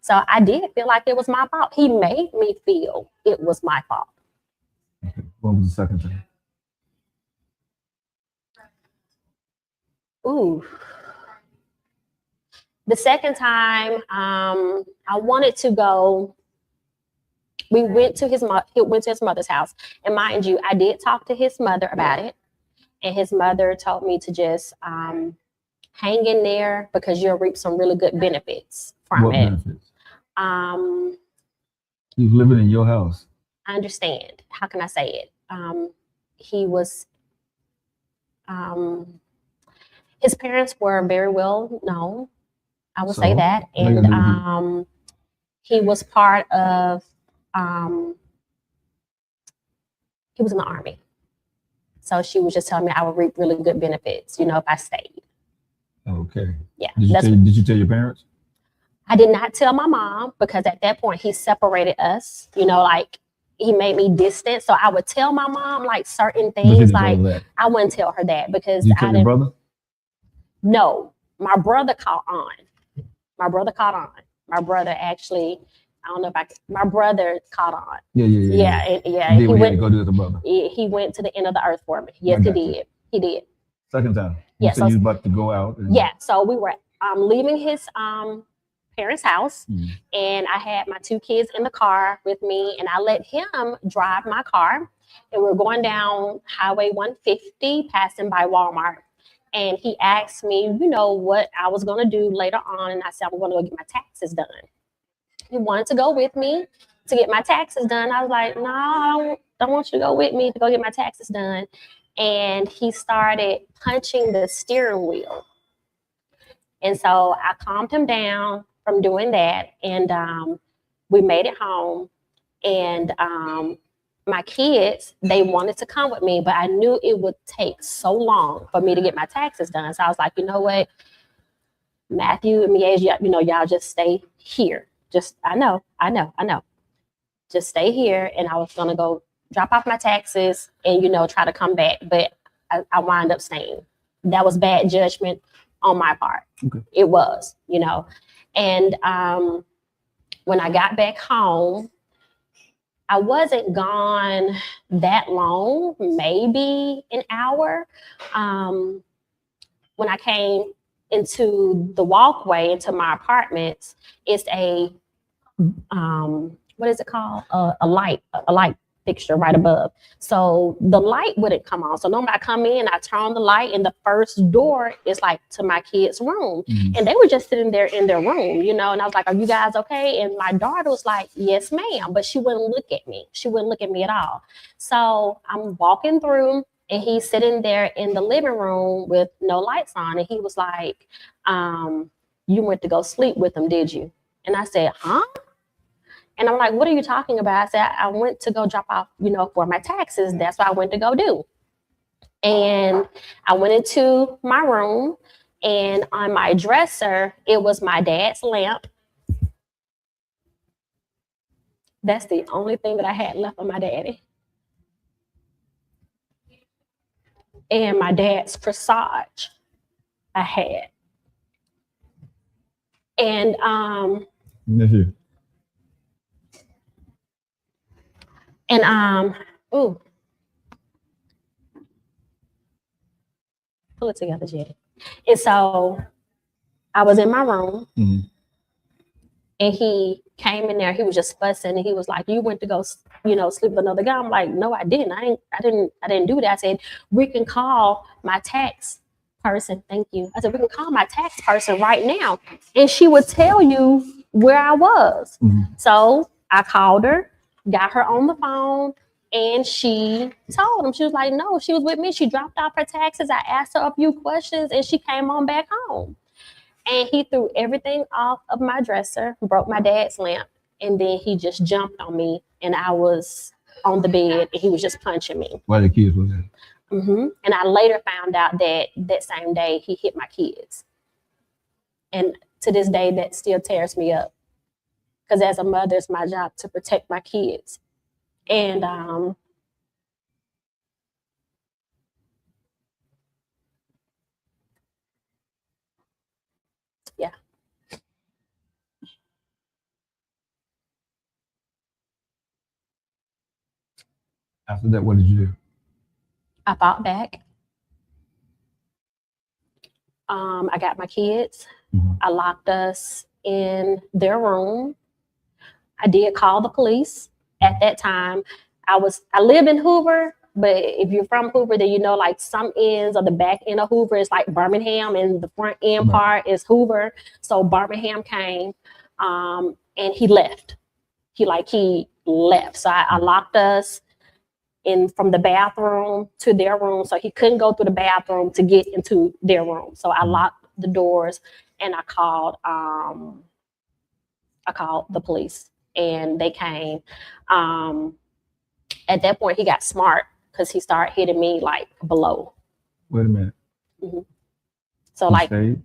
So I did feel like it was my fault. He made me feel it was my fault. Okay. What was the second time? Ooh. The second time, I wanted to go. We went to his mother's house, and mind you, I did talk to his mother about it, and his mother told me to just hang in there because you'll reap some really good benefits from it. Benefits? He's living in your house. I understand. How can I say it? He was. His parents were very well known. I would say that. And he was part of, he was in the Army. So she was just telling me I would reap really good benefits, if I stayed. Okay. Yeah. Did you tell your parents? I did not tell my mom because at that point he separated us, he made me distant. So I would tell my mom like certain But you things. didn't tell Like her that. I wouldn't tell her that because You I tell your didn't. brother? No, my brother caught on. My brother caught on. My brother actually, I don't know if I. My brother caught on. Yeah. Yeah. Then we had to go do with the brother. He went to the end of the earth for me. Yes, he did. He did. Second time. Yeah, You said so- you was about to go out. And, Yeah. So we were leaving his parents' house, Mhm. and I had my 2 kids in the car with me, and I let him drive my car. And we were going down Highway 150, passing by Walmart. And he asked me, you know, what I was going to do later on. And I said, I'm going to go get my taxes done. He wanted to go with me to get my taxes done. I was like, no, I don't want you to go with me to go get my taxes done. And he started punching the steering wheel. And so I calmed him down from doing that. And we made it home. And my kids, they wanted to come with me, but I knew it would take so long for me to get my taxes done. So I was like, you know what, Matthew and Miege, y'all just stay here. I know. Just stay here. And I was going to go drop off my taxes and, try to come back. But I wound up staying. That was bad judgment on my part. Okay. It was, And when I got back home, I wasn't gone that long, maybe an hour. When I came into the walkway into my apartments, it's a what is it called? A light fixture right above. So the light wouldn't come on. So normally I come in, I turn on the light, and the first door is like to my kids' room. Mhm. And they were just sitting there in their room, and I was like, are you guys okay? And my daughter was like, yes, ma'am. But she wouldn't look at me. She wouldn't look at me at all. So I'm walking through, and he's sitting there in the living room with no lights on. And he was like, you went to go sleep with him, did you? And I said, huh? And I'm like, what are you talking about? I said, I went to go drop off, for my taxes. That's what I went to go do. And I went into my room, and on my dresser, it was my dad's lamp. That's the only thing that I had left of my daddy. And my dad's corsage I had. And Nephew. ooh. Pull it together, Jeddie. And so I was in my room, Mhm. and he came in there. He was just fussing, and he was like, "You went to go, sleep with another guy." I'm like, "No, I didn't. I didn't do that." I said, "We can call my tax person." Thank you. I said, "We can call my tax person right now, and she would tell you where I was." Mhm. So I called her, got her on the phone, and she told him. She was like, no, she was with me. She dropped off her taxes. I asked her a few questions, and she came on back home. And he threw everything off of my dresser, broke my dad's lamp, and then he just jumped on me, and I was on the bed, and he was just punching me. Why the kids was there? And I later found out that same day he hit my kids. And to this day, that still tears me up. Because as a mother, it's my job to protect my kids. And yeah. After that, what did you do? I fought back. I got my kids. Mhm. I locked us in their room. I did call the police. At that time, I live in Hoover, but if you're from Hoover, then like some ends or the back end of Hoover is like Birmingham, and the front end part is Hoover. So Birmingham came, and he left. He left. So I locked us in from the bathroom to their room, so he couldn't go through the bathroom to get into their room. So I locked the doors, and I called the police, and they came. At that point, he got smart because he started hitting me like below. Wait a minute. So You like stayed?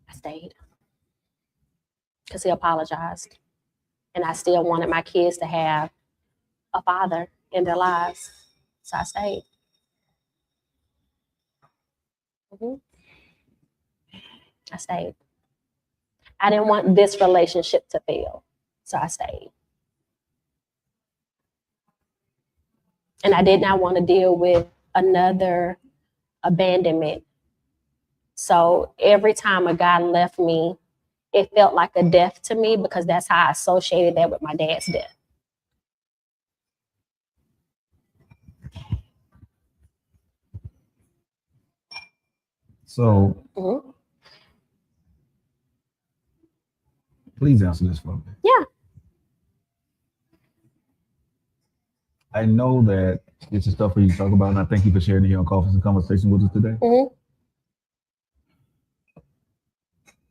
I stayed because he apologized, and I still wanted my kids to have a father in their lives. So I stayed. I stayed. I didn't want this relationship to fail. So I stayed. And I did not want to deal with another abandonment. So every time a guy left me, it felt like a death to me because that's how I associated that with my dad's death. So please answer this for me. Yeah. I know that this is stuff for you to talk about, and I thank you for sharing it here on Coffee and Conversation with us today.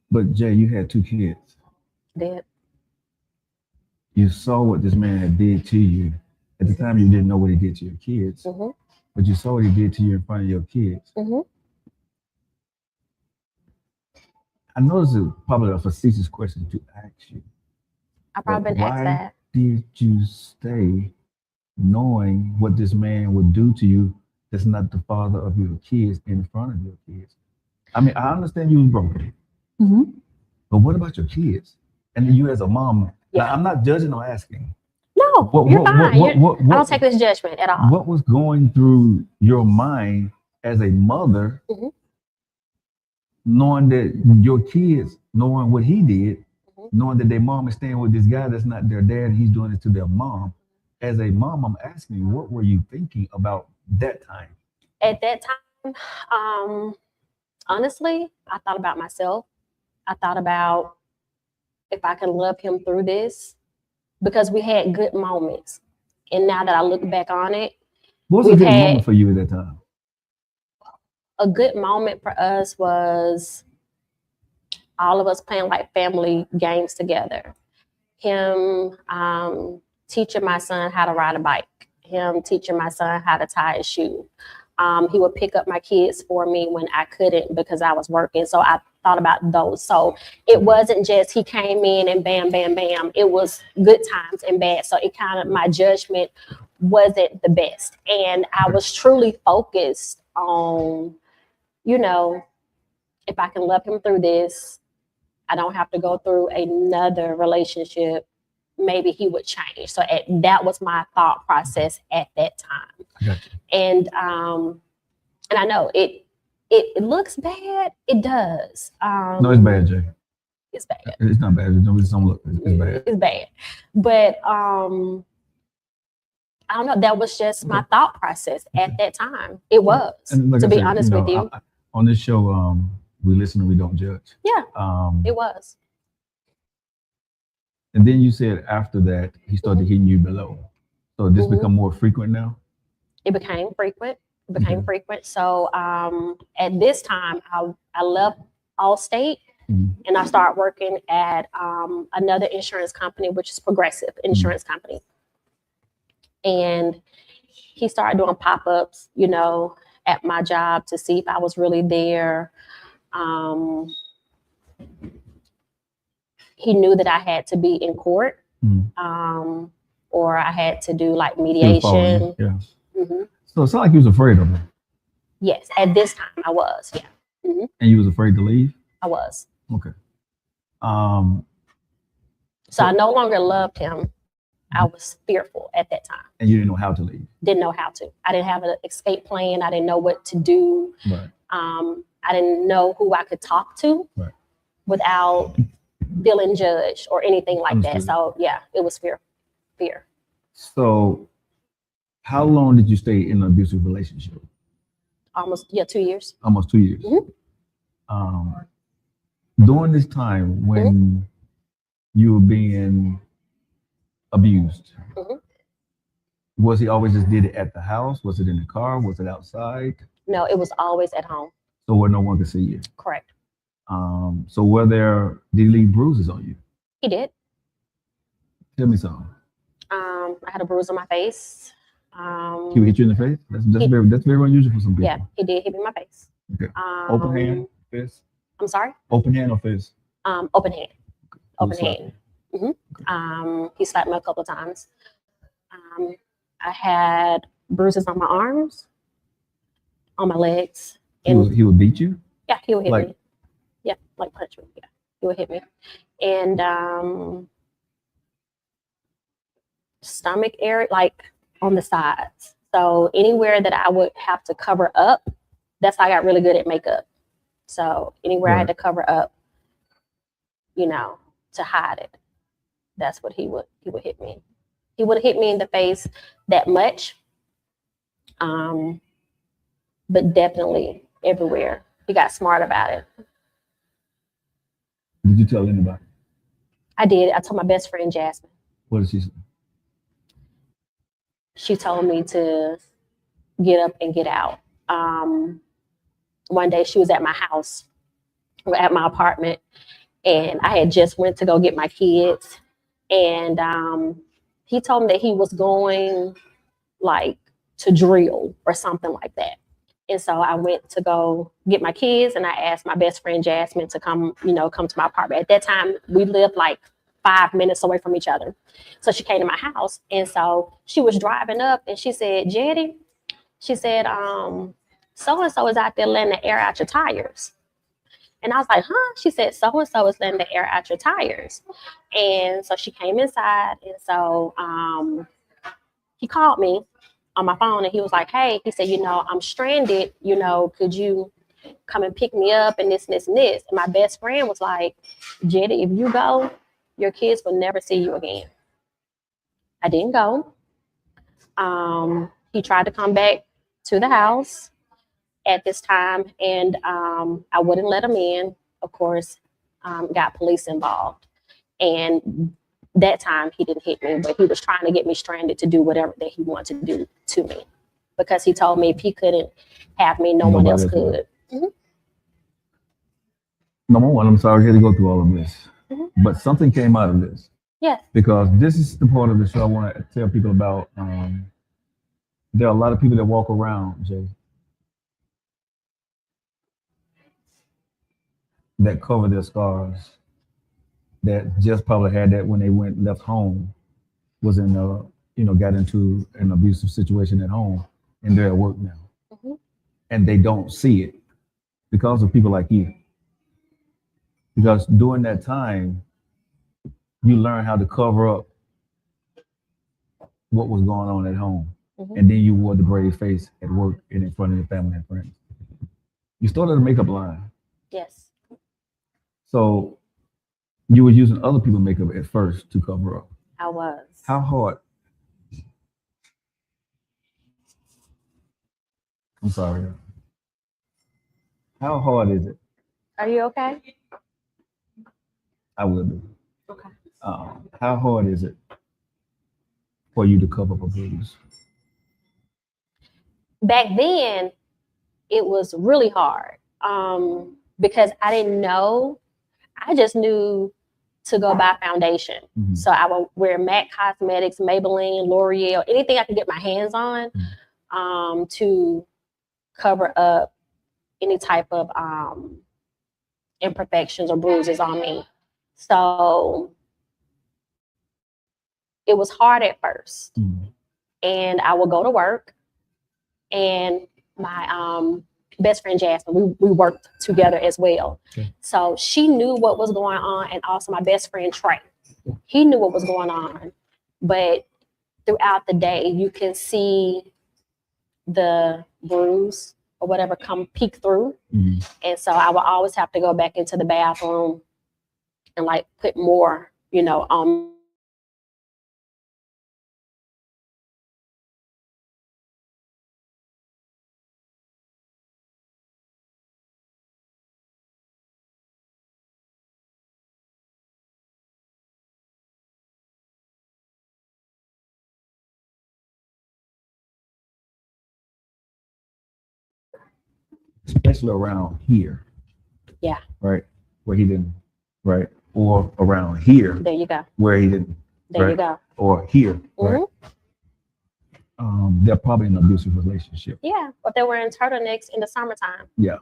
But Jay, you had 2 kids. Did. You saw what this man had did to you. At the time, you didn't know what he did to your kids, but you saw what he did to you in front of your kids. I know this is probably a facetious question to ask you. I probably been asked that. Why did you stay knowing what this man would do to you that's not the father of your kids in front of your kids? I mean, I understand you was broken, but what about your kids? And you as a mom, now, I'm not judging or asking. No, you're fine. I don't take this judgment at all. What was going through your mind as a mother, knowing that your kids, knowing what he did, knowing that their mom is staying with this guy that's not their dad, and he's doing it to their mom? As a mom, I'm asking you, what were you thinking about that time? At that time, honestly, I thought about myself. I thought about if I can love him through this, because we had good moments. And now that I look back on it, what was a good moment for you at that time? A good moment for us was all of us playing like family games together. Him teaching my son how to ride a bike. Him teaching my son how to tie his shoe. He would pick up my kids for me when I couldn't because I was working. So I thought about those. So it wasn't just he came in and bam, bam, bam. It was good times and bad. So it kind of, my judgment wasn't the best. And I was truly focused on, you know, if I can love him through this, I don't have to go through another relationship. Maybe he would change. So that was my thought process at that time. Gotcha. And I know it looks bad. It does. No, it's bad, Jay. It's bad. It's not bad. It's don't look. It's bad. It's bad. But I don't know. That was just my thought process at that time. It was, like to be honest with you. On this show, we listen and we don't judge. Yeah. It was. And then you said after that he started hitting you below. So this become more frequent now? It became frequent. So at this time, I left Allstate and I started working at another insurance company, which is Progressive Insurance Company. And he started doing pop-ups, you know, at my job to see if I was really there. He knew that I had to be in court, or I had to do like mediation. Yeah. So it's not like you was afraid of him. Yes, at this time I was. Yeah. And you was afraid to leave? I was. Okay. So I no longer loved him. I was fearful at that time. And you didn't know how to leave? Didn't know how to. I didn't have an escape plan. I didn't know what to do. Right. I didn't know who I could talk to without feeling judged or anything like that. So yeah, it was fear. So how long did you stay in an abusive relationship? Almost 2 years. Almost 2 years. During this time when you were being abused, was he always just did it at the house? Was it in the car? Was it outside? No, it was always at home. So where no one could see you? Correct. So did he leave bruises on you? He did. Tell me something. I had a bruise on my face. He hit you in the face? That's very unusual for some people. Yeah, he did hit me in my face. Okay. Open hand, fist? I'm sorry? Open hand or fist? Open hand. Open hand. He slapped me a couple of times. I had bruises on my arms, on my legs. He would beat you? Yeah, he would hit Like- me. Yeah, like punch me. Yeah, he would hit me. And stomach area, like on the sides. So anywhere that I would have to cover up, that's how I got really good at makeup. So anywhere I had to cover up, you know, to hide it, that's what he would hit me. He would hit me in the face that much, but definitely everywhere. He got smart about it. Did you tell anybody? I did. I told my best friend Jasmine. What did she say? She told me to get up and get out. One day she was at my house, at my apartment, and I had just went to go get my kids. And he told me that he was going like to drill or something like that. And so I went to go get my kids, and I asked my best friend Jasmine to come to my apartment. At that time, we lived like 5 minutes away from each other. So she came to my house, and so she was driving up, and she said, Jeddie, she said, so-and-so is out there letting the air out your tires. And I was like, huh? She said, so-and-so is letting the air out your tires. And so she came inside, and so he called me on my phone, and he was like, hey, he said, I'm stranded, could you come and pick me up and this and this and this? And my best friend was like, Jeddie, if you go, your kids will never see you again. I didn't go. He tried to come back to the house at this time, and I wouldn't let him in. Of course, got police involved. And that time he didn't hit me, but he was trying to get me stranded to do whatever that he wanted to do to me, because he told me if he couldn't have me, no one else could. Number one, I'm sorry you had to go through all of this, but something came out of this. Yes. Because this is the part of the show I want to tell people about. There are a lot of people that walk around, Jay, that cover their scars, that just probably had that when they left home, was in got into an abusive situation at home, and they're at work now, and they don't see it because of people like you. Because during that time, you learn how to cover up what was going on at home, and then you wore the brave face at work and in front of your family and friends. You started a makeup line. Yes. So you were using other people's makeup at first to cover up. I was. How hard? I'm sorry. How hard is it? Are you okay? I will be. Okay. How hard is it for you to cover up a bruise? Back then, it was really hard because I didn't know. I just knew to go buy foundation. So I would wear MAC Cosmetics, Maybelline, L'Oreal, anything I could get my hands on to cover up any type of imperfections or bruises on me. So it was hard at first. And I would go to work, and my best friend Jasmine, we worked together as well. So she knew what was going on, and also my best friend Trey, he knew what was going on. But throughout the day, you can see the bruise or whatever come peek through. And so I would always have to go back into the bathroom and like put more, on. Especially around here. Yeah. Right? Where he didn't, right? Or around here. There you go. Where he didn't. There right? you go. Or here. Right? They're probably in an abusive relationship. Yeah. But they were in turtlenecks in the summertime. Yeah.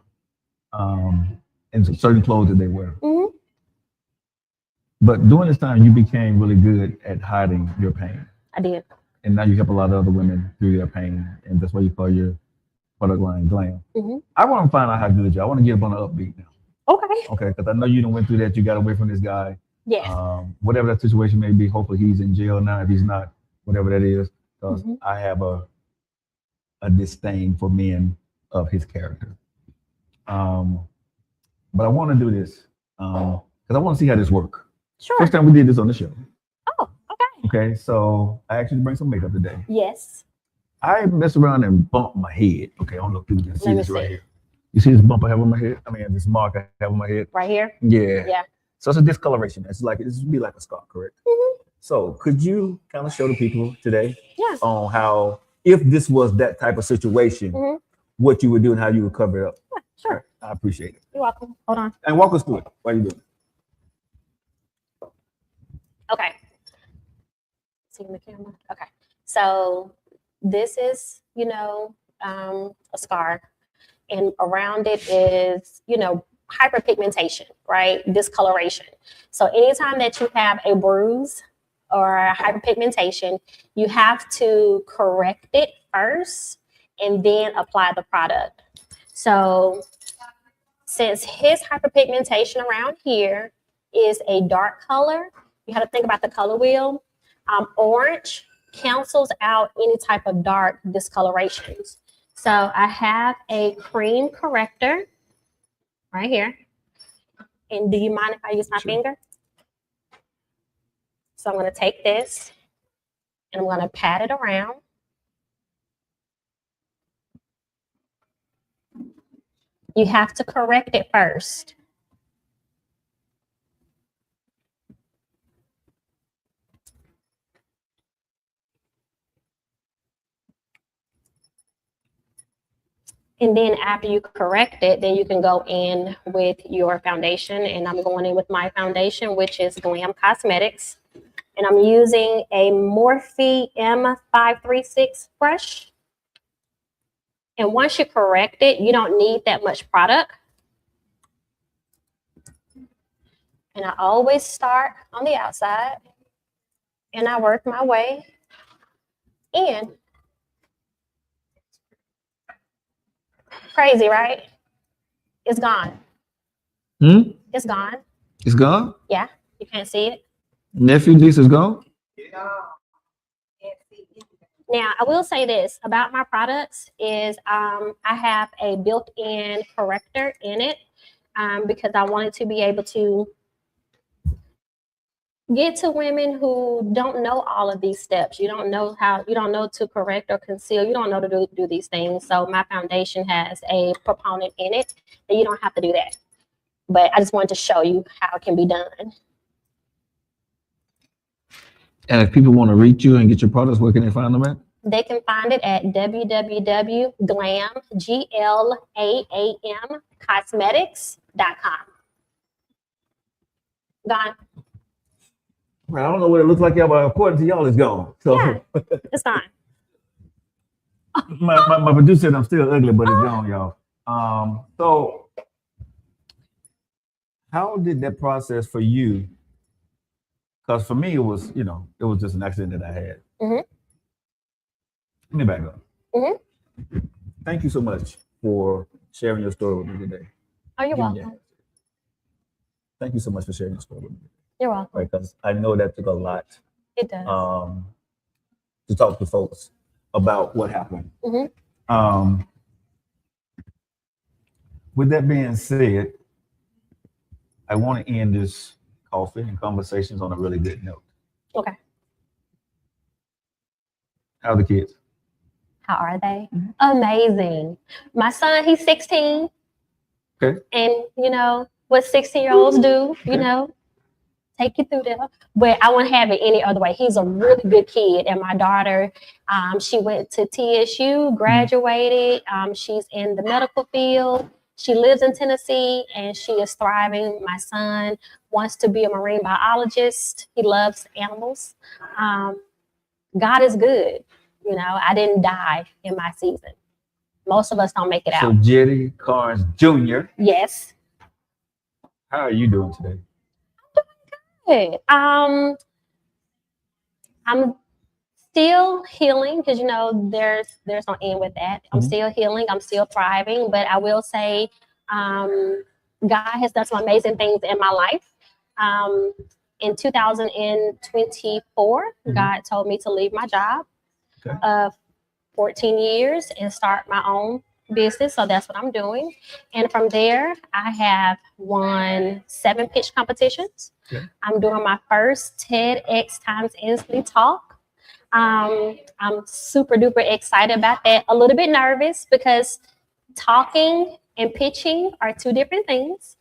And certain clothes that they wear. But during this time, you became really good at hiding your pain. I did. and now you help a lot of other women through their pain, and that's why you call your product line Glam. Mhm. I want to find out how good you are. I want to get up on the upbeat now. Okay. Okay, because I know you done went through that. You got away from this guy. Yes. Whatever that situation may be, hopefully he's in jail now. If he's not, whatever that is, because Mhm. I have a disdain for men of his character. But I want to do this because I want to see how this works. Sure. First time we did this on the show. Oh, okay. Okay, so I actually bring some makeup today. Yes. I mess around and bump my head. Okay, I don't know if people can see Let me this right see. here. You see this bump I have on my head? I mean, this mark I have on my head. Right here. Yeah. Yeah. So it's a discoloration. It's like this would be like a scar, correct? Mhm. So could you kind of show the people today Yes. on how, if this was that type of situation, Mhm. what you would do and how you would cover it up? Yeah, sure. I appreciate it. You're welcome. Hold on. And walk us through it. What are you doing? Okay. See in the camera? Okay. So this is, a scar, and around it is, hyperpigmentation, right? Discoloration. So anytime that you have a bruise or hyperpigmentation, you have to correct it first and then apply the product. So since his hyperpigmentation around here is a dark color, you have to think about the color wheel. Orange cancels out any type of dark discolorations. So I have a cream corrector right here. And do you mind if I use my Sure. finger? So I'm going to take this and I'm going to pat it around. You have to correct it first. And then after you correct it, then you can go in with your foundation. And I'm going in with my foundation, which is Glam Cosmetics. And I'm using a Morphe M536 brush. And once you correct it, you don't need that much product. And I always start on the outside and I work my way in. Crazy, right? It's gone. It's gone. It's gone? Yeah, you can't see it. Nephew niece is gone? Now, I will say this about my products is I have a built-in corrector in it because I wanted to be able to get to women who don't know all of these steps. You don't know to correct or conceal. You don't know to do these things. So my foundation has a proponent in it that you don't have to do that. But I just wanted to show you how it can be done. And if people want to reach you and get your products, where can they find them at? They can find it at www.glamcosmetics.com. Gone. Well, I don't know what it looks like, y'all, but according to y'all, it's gone. So Yeah, it's gone. my producer said I'm still ugly, but it's gone, y'all. So how did that process for you? Because for me, it was just an accident that I had. Mhm. Let me back up. Mhm. Thank you so much for sharing your story with me today. Oh, you're Give me welcome. that. Thank you so much for sharing your story with me. You're welcome. Because I know that took a lot It does. to talk to folks about what happened. Mhm. With that being said, I want to end this coffee and conversations on a really good note. Okay. How are the kids? How are they? Amazing. My son, he's 16. Okay. And what 16-year-olds do, take you through there. But I wouldn't have it any other way. He's a really good kid. And my daughter, she went to TSU, graduated. She's in the medical field. She lives in Tennessee and she is thriving. My son wants to be a marine biologist. He loves animals. God is good. I didn't die in my season. Most of us don't make it So out. Jeddie Carnes Jr., Yes. how are you doing today? Good. I'm still healing because you know there's no end with that. I'm still healing. I'm still thriving. But I will say, God has done some amazing things in my life. In 2024, God told me to leave my job of 14 years and start my own business. So that's what I'm doing. And from there, I have won 7 pitch competitions. I'm doing my first TEDx times Inslee talk. I'm super duper excited about that. A little bit nervous because talking and pitching are 2 different things.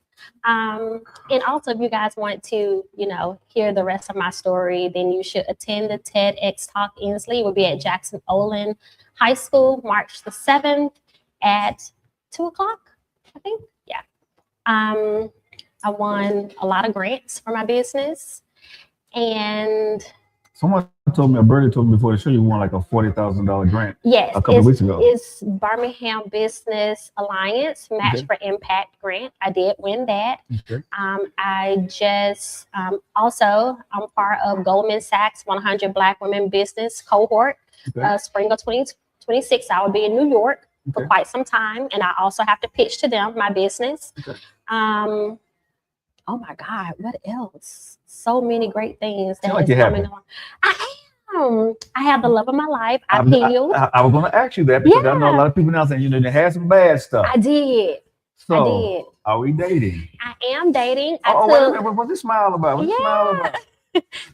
And also, if you guys want to, you know, hear the rest of my story, then you should attend the TEDx Talk Inslee. It will be at Jackson Olin High School, March the 7th at 2 o'clock, I think. Yeah. I won a lot of grants for my business. And someone told me, a birdie told me before the show, you won like a $40,000 grant. Yes, a couple of weeks ago. It's Birmingham Business Alliance Match for Impact grant. I did win that. I just also I'm part of Goldman Sachs 100 Black Women Business cohort. Spring of 2026, I will be in New York for quite some time, and I also have to pitch to them my business. Oh my God, what else? So many great things that is coming on. I have the love of my life. I healed. I was going to ask you that because I know a lot of people now saying, you know, they had some bad stuff. I did. So, are we dating? I am dating. Wait a minute. What's this smile about? What's this smile about?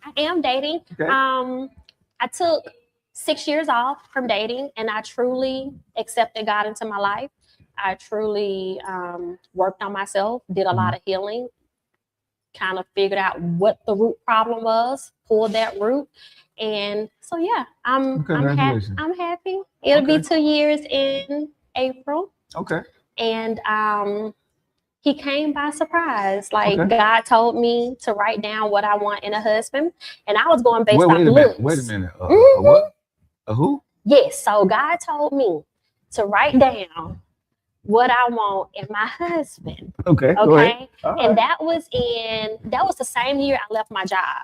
I am dating. I took 6 years off from dating, and I truly accepted God into my life. I truly worked on myself, did a lot of healing, kind of figured out what the root problem was, pulled that root. And so, yeah, I'm happy. It'll be 2 years in April. And he came by surprise. Like God told me to write down what I want in a husband. And I was going based on looks. Wait a minute. What? A who? Yes. So God told me to write down what I want in my husband. Okay. And that was the same year I left my job.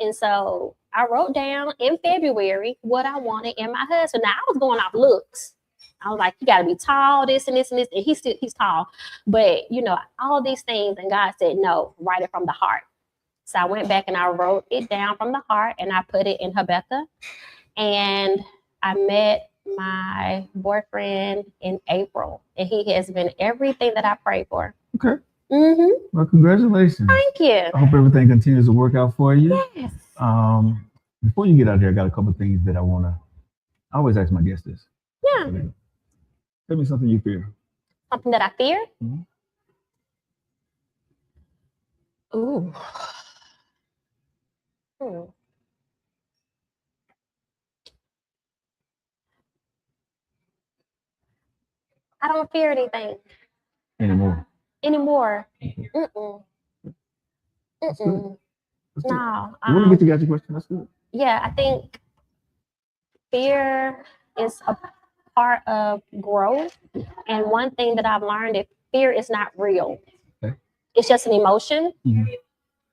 And so I wrote down in February what I wanted in my husband. Now I was going off looks. I was like, you got to be tall, this and this and this. And he's tall. But, you know, all these things. And God said, no, write it from the heart. So I went back and I wrote it down from the heart and I put it in Habakkuk. And I met my boyfriend in April. And he has been everything that I prayed for. Well, congratulations. Thank you. I hope everything continues to work out for you. Yes. Before you get out there, I got a couple of things that I always ask my guests this. Yeah. Tell me something you fear. Something that I fear? Ooh. I don't fear anything. Anymore. No. You want to get your question? That's good. Yeah, I think fear is a part of growth. And one thing that I've learned is fear is not real. It's just an emotion,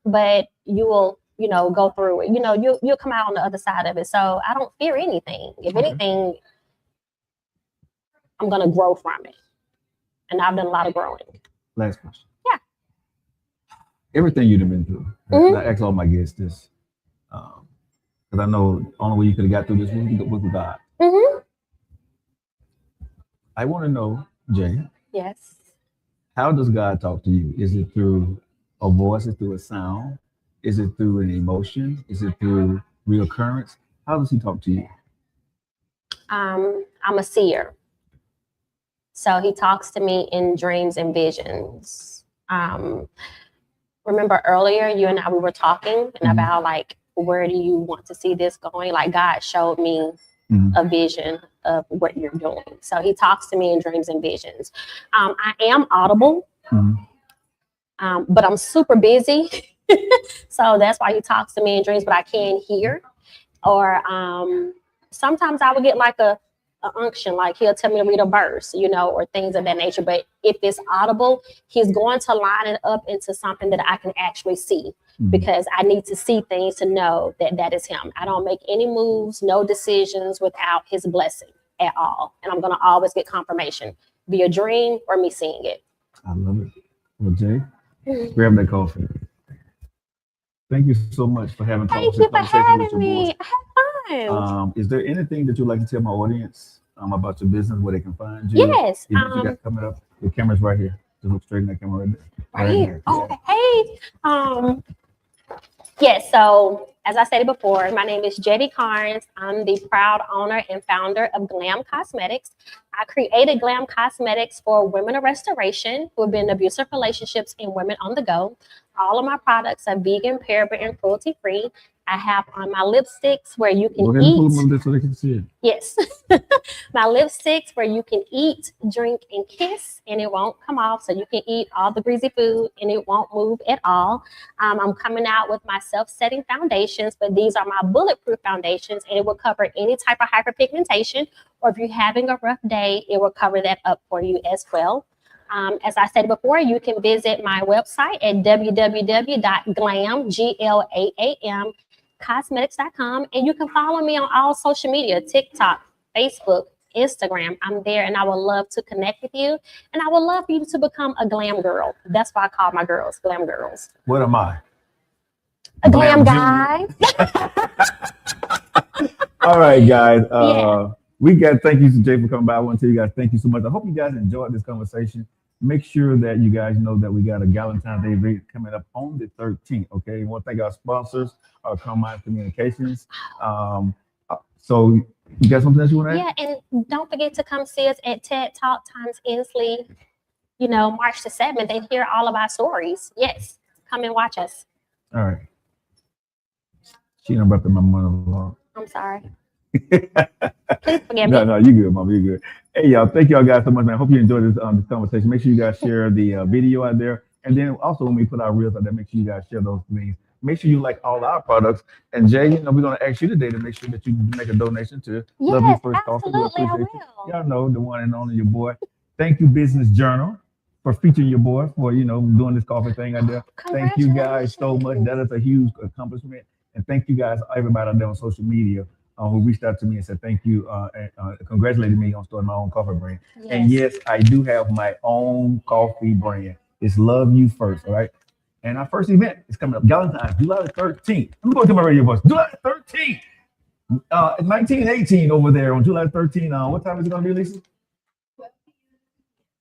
but you will, you know, go through it. You know, you'll come out on the other side of it. So I don't fear anything. If anything, I'm going to grow from it. And I've done a lot of growing. Last question. Yeah. Everything you've been through. I ask all my guests this. Because I know the only way you could have got through this was with God. I want to know, Jay. Yes. How does God talk to you? Is it through a voice? Is it through a sound? Is it through an emotion? Is it through reoccurrence? How does he talk to you? I'm a seer. So he talks to me in dreams and visions. Remember earlier, you and I, we were talking about like, where do you want to see this going? Like God showed me a vision of what you're doing. So he talks to me in dreams and visions. I am audible, but I'm super busy. So that's why he talks to me in dreams, but I can't hear. Or sometimes I would get like a unction, like he'll tell me to read a verse, you know, or things of that nature. But if it's audible, he's going to line it up into something that I can actually see. because I need to see things to know that that is him. I don't make any moves, no decisions without his blessing at all. And I'm going to always get confirmation via dream or me seeing it. I love it. Well, Jay, grab that coffee. Thank you so much for having Thank you for conversation with having your me. boys. I had fun. Is there anything that you'd like to tell my audience about your business, where they can find you? Yes. You got coming up. The camera's right here. Just look straight in that camera right there. Right here. Yeah. Okay. Yes, so as I stated before, my name is Jeddie Carnes. I'm the proud owner and founder of Glam Cosmetics. I created Glam Cosmetics for women of restoration who have been in abusive relationships and women on the go. All of my products are vegan, paraben, and cruelty-free. I have on my lipsticks where you can Go ahead and pull eat. them on this so they can see it. Yes. My lipsticks where you can eat, drink, and kiss, and it won't come off. So you can eat all the greasy food and it won't move at all. I'm coming out with my self-setting foundations, but these are my bulletproof foundations, and it will cover any type of hyperpigmentation, or if you're having a rough day, it will cover that up for you as well. As I said before, you can visit my website at www.glam.cosmetics.com, and you can follow me on all social media, TikTok, Facebook, Instagram. I'm there, and I would love to connect with you, and I would love for you to become a glam girl. That's why I call my girls glam girls. What am I? A glam guy. All right, guys. Yeah. Thank you to Jay for coming by. I want to tell you guys thank you so much. I hope you guys enjoyed this conversation. Make sure that you guys know that we got a Galentine's Day event coming up on the 13th. Okay, we want to thank our sponsors, Carmine Communications. So you got something else you want to add? Yeah, and don't forget to come see us at TED Talk times Inslee, March the 7th, and hear all of our stories. Yes, come and watch us. All right. She done brought my mother-in-law. I'm sorry. Please forgive me. No, you good, Mom. You good. Hey, y'all. Thank y'all guys so much, man. I hope you enjoyed this conversation. Make sure you guys share the video out there. And then also when we put our reels out there, make sure you guys share those things. Make sure you like all our products. And Jay, we're going to ask you today to make sure that you make a donation to Love You First Coffee. Absolutely, I will. Y'all know the one and only your boy. Thank you, Business Journal, for featuring your boy for, doing this coffee thing out there. Thank you guys so much. That is a huge accomplishment. And thank you guys, everybody out there on social media who reached out to me and said thank you and congratulated me on starting my own coffee brand. Yes. And yes, I do have my own coffee brand. It's Love You First, all right? And our first event is coming up, Galentine's, July the 13th. Let me go to my radio voice. July the 13th. 1918 over there on July 13th. What time is it going to be, Lisa?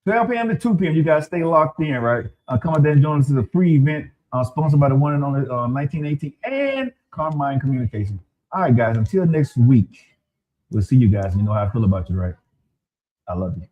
12 p.m. to 2 p.m. You guys stay locked in, right? Come out there and join us. It's a free event sponsored by the one and only 1918 and Carmine Communication. All right, guys, until next week, we'll see you guys. You know how I feel about you, right? I love you.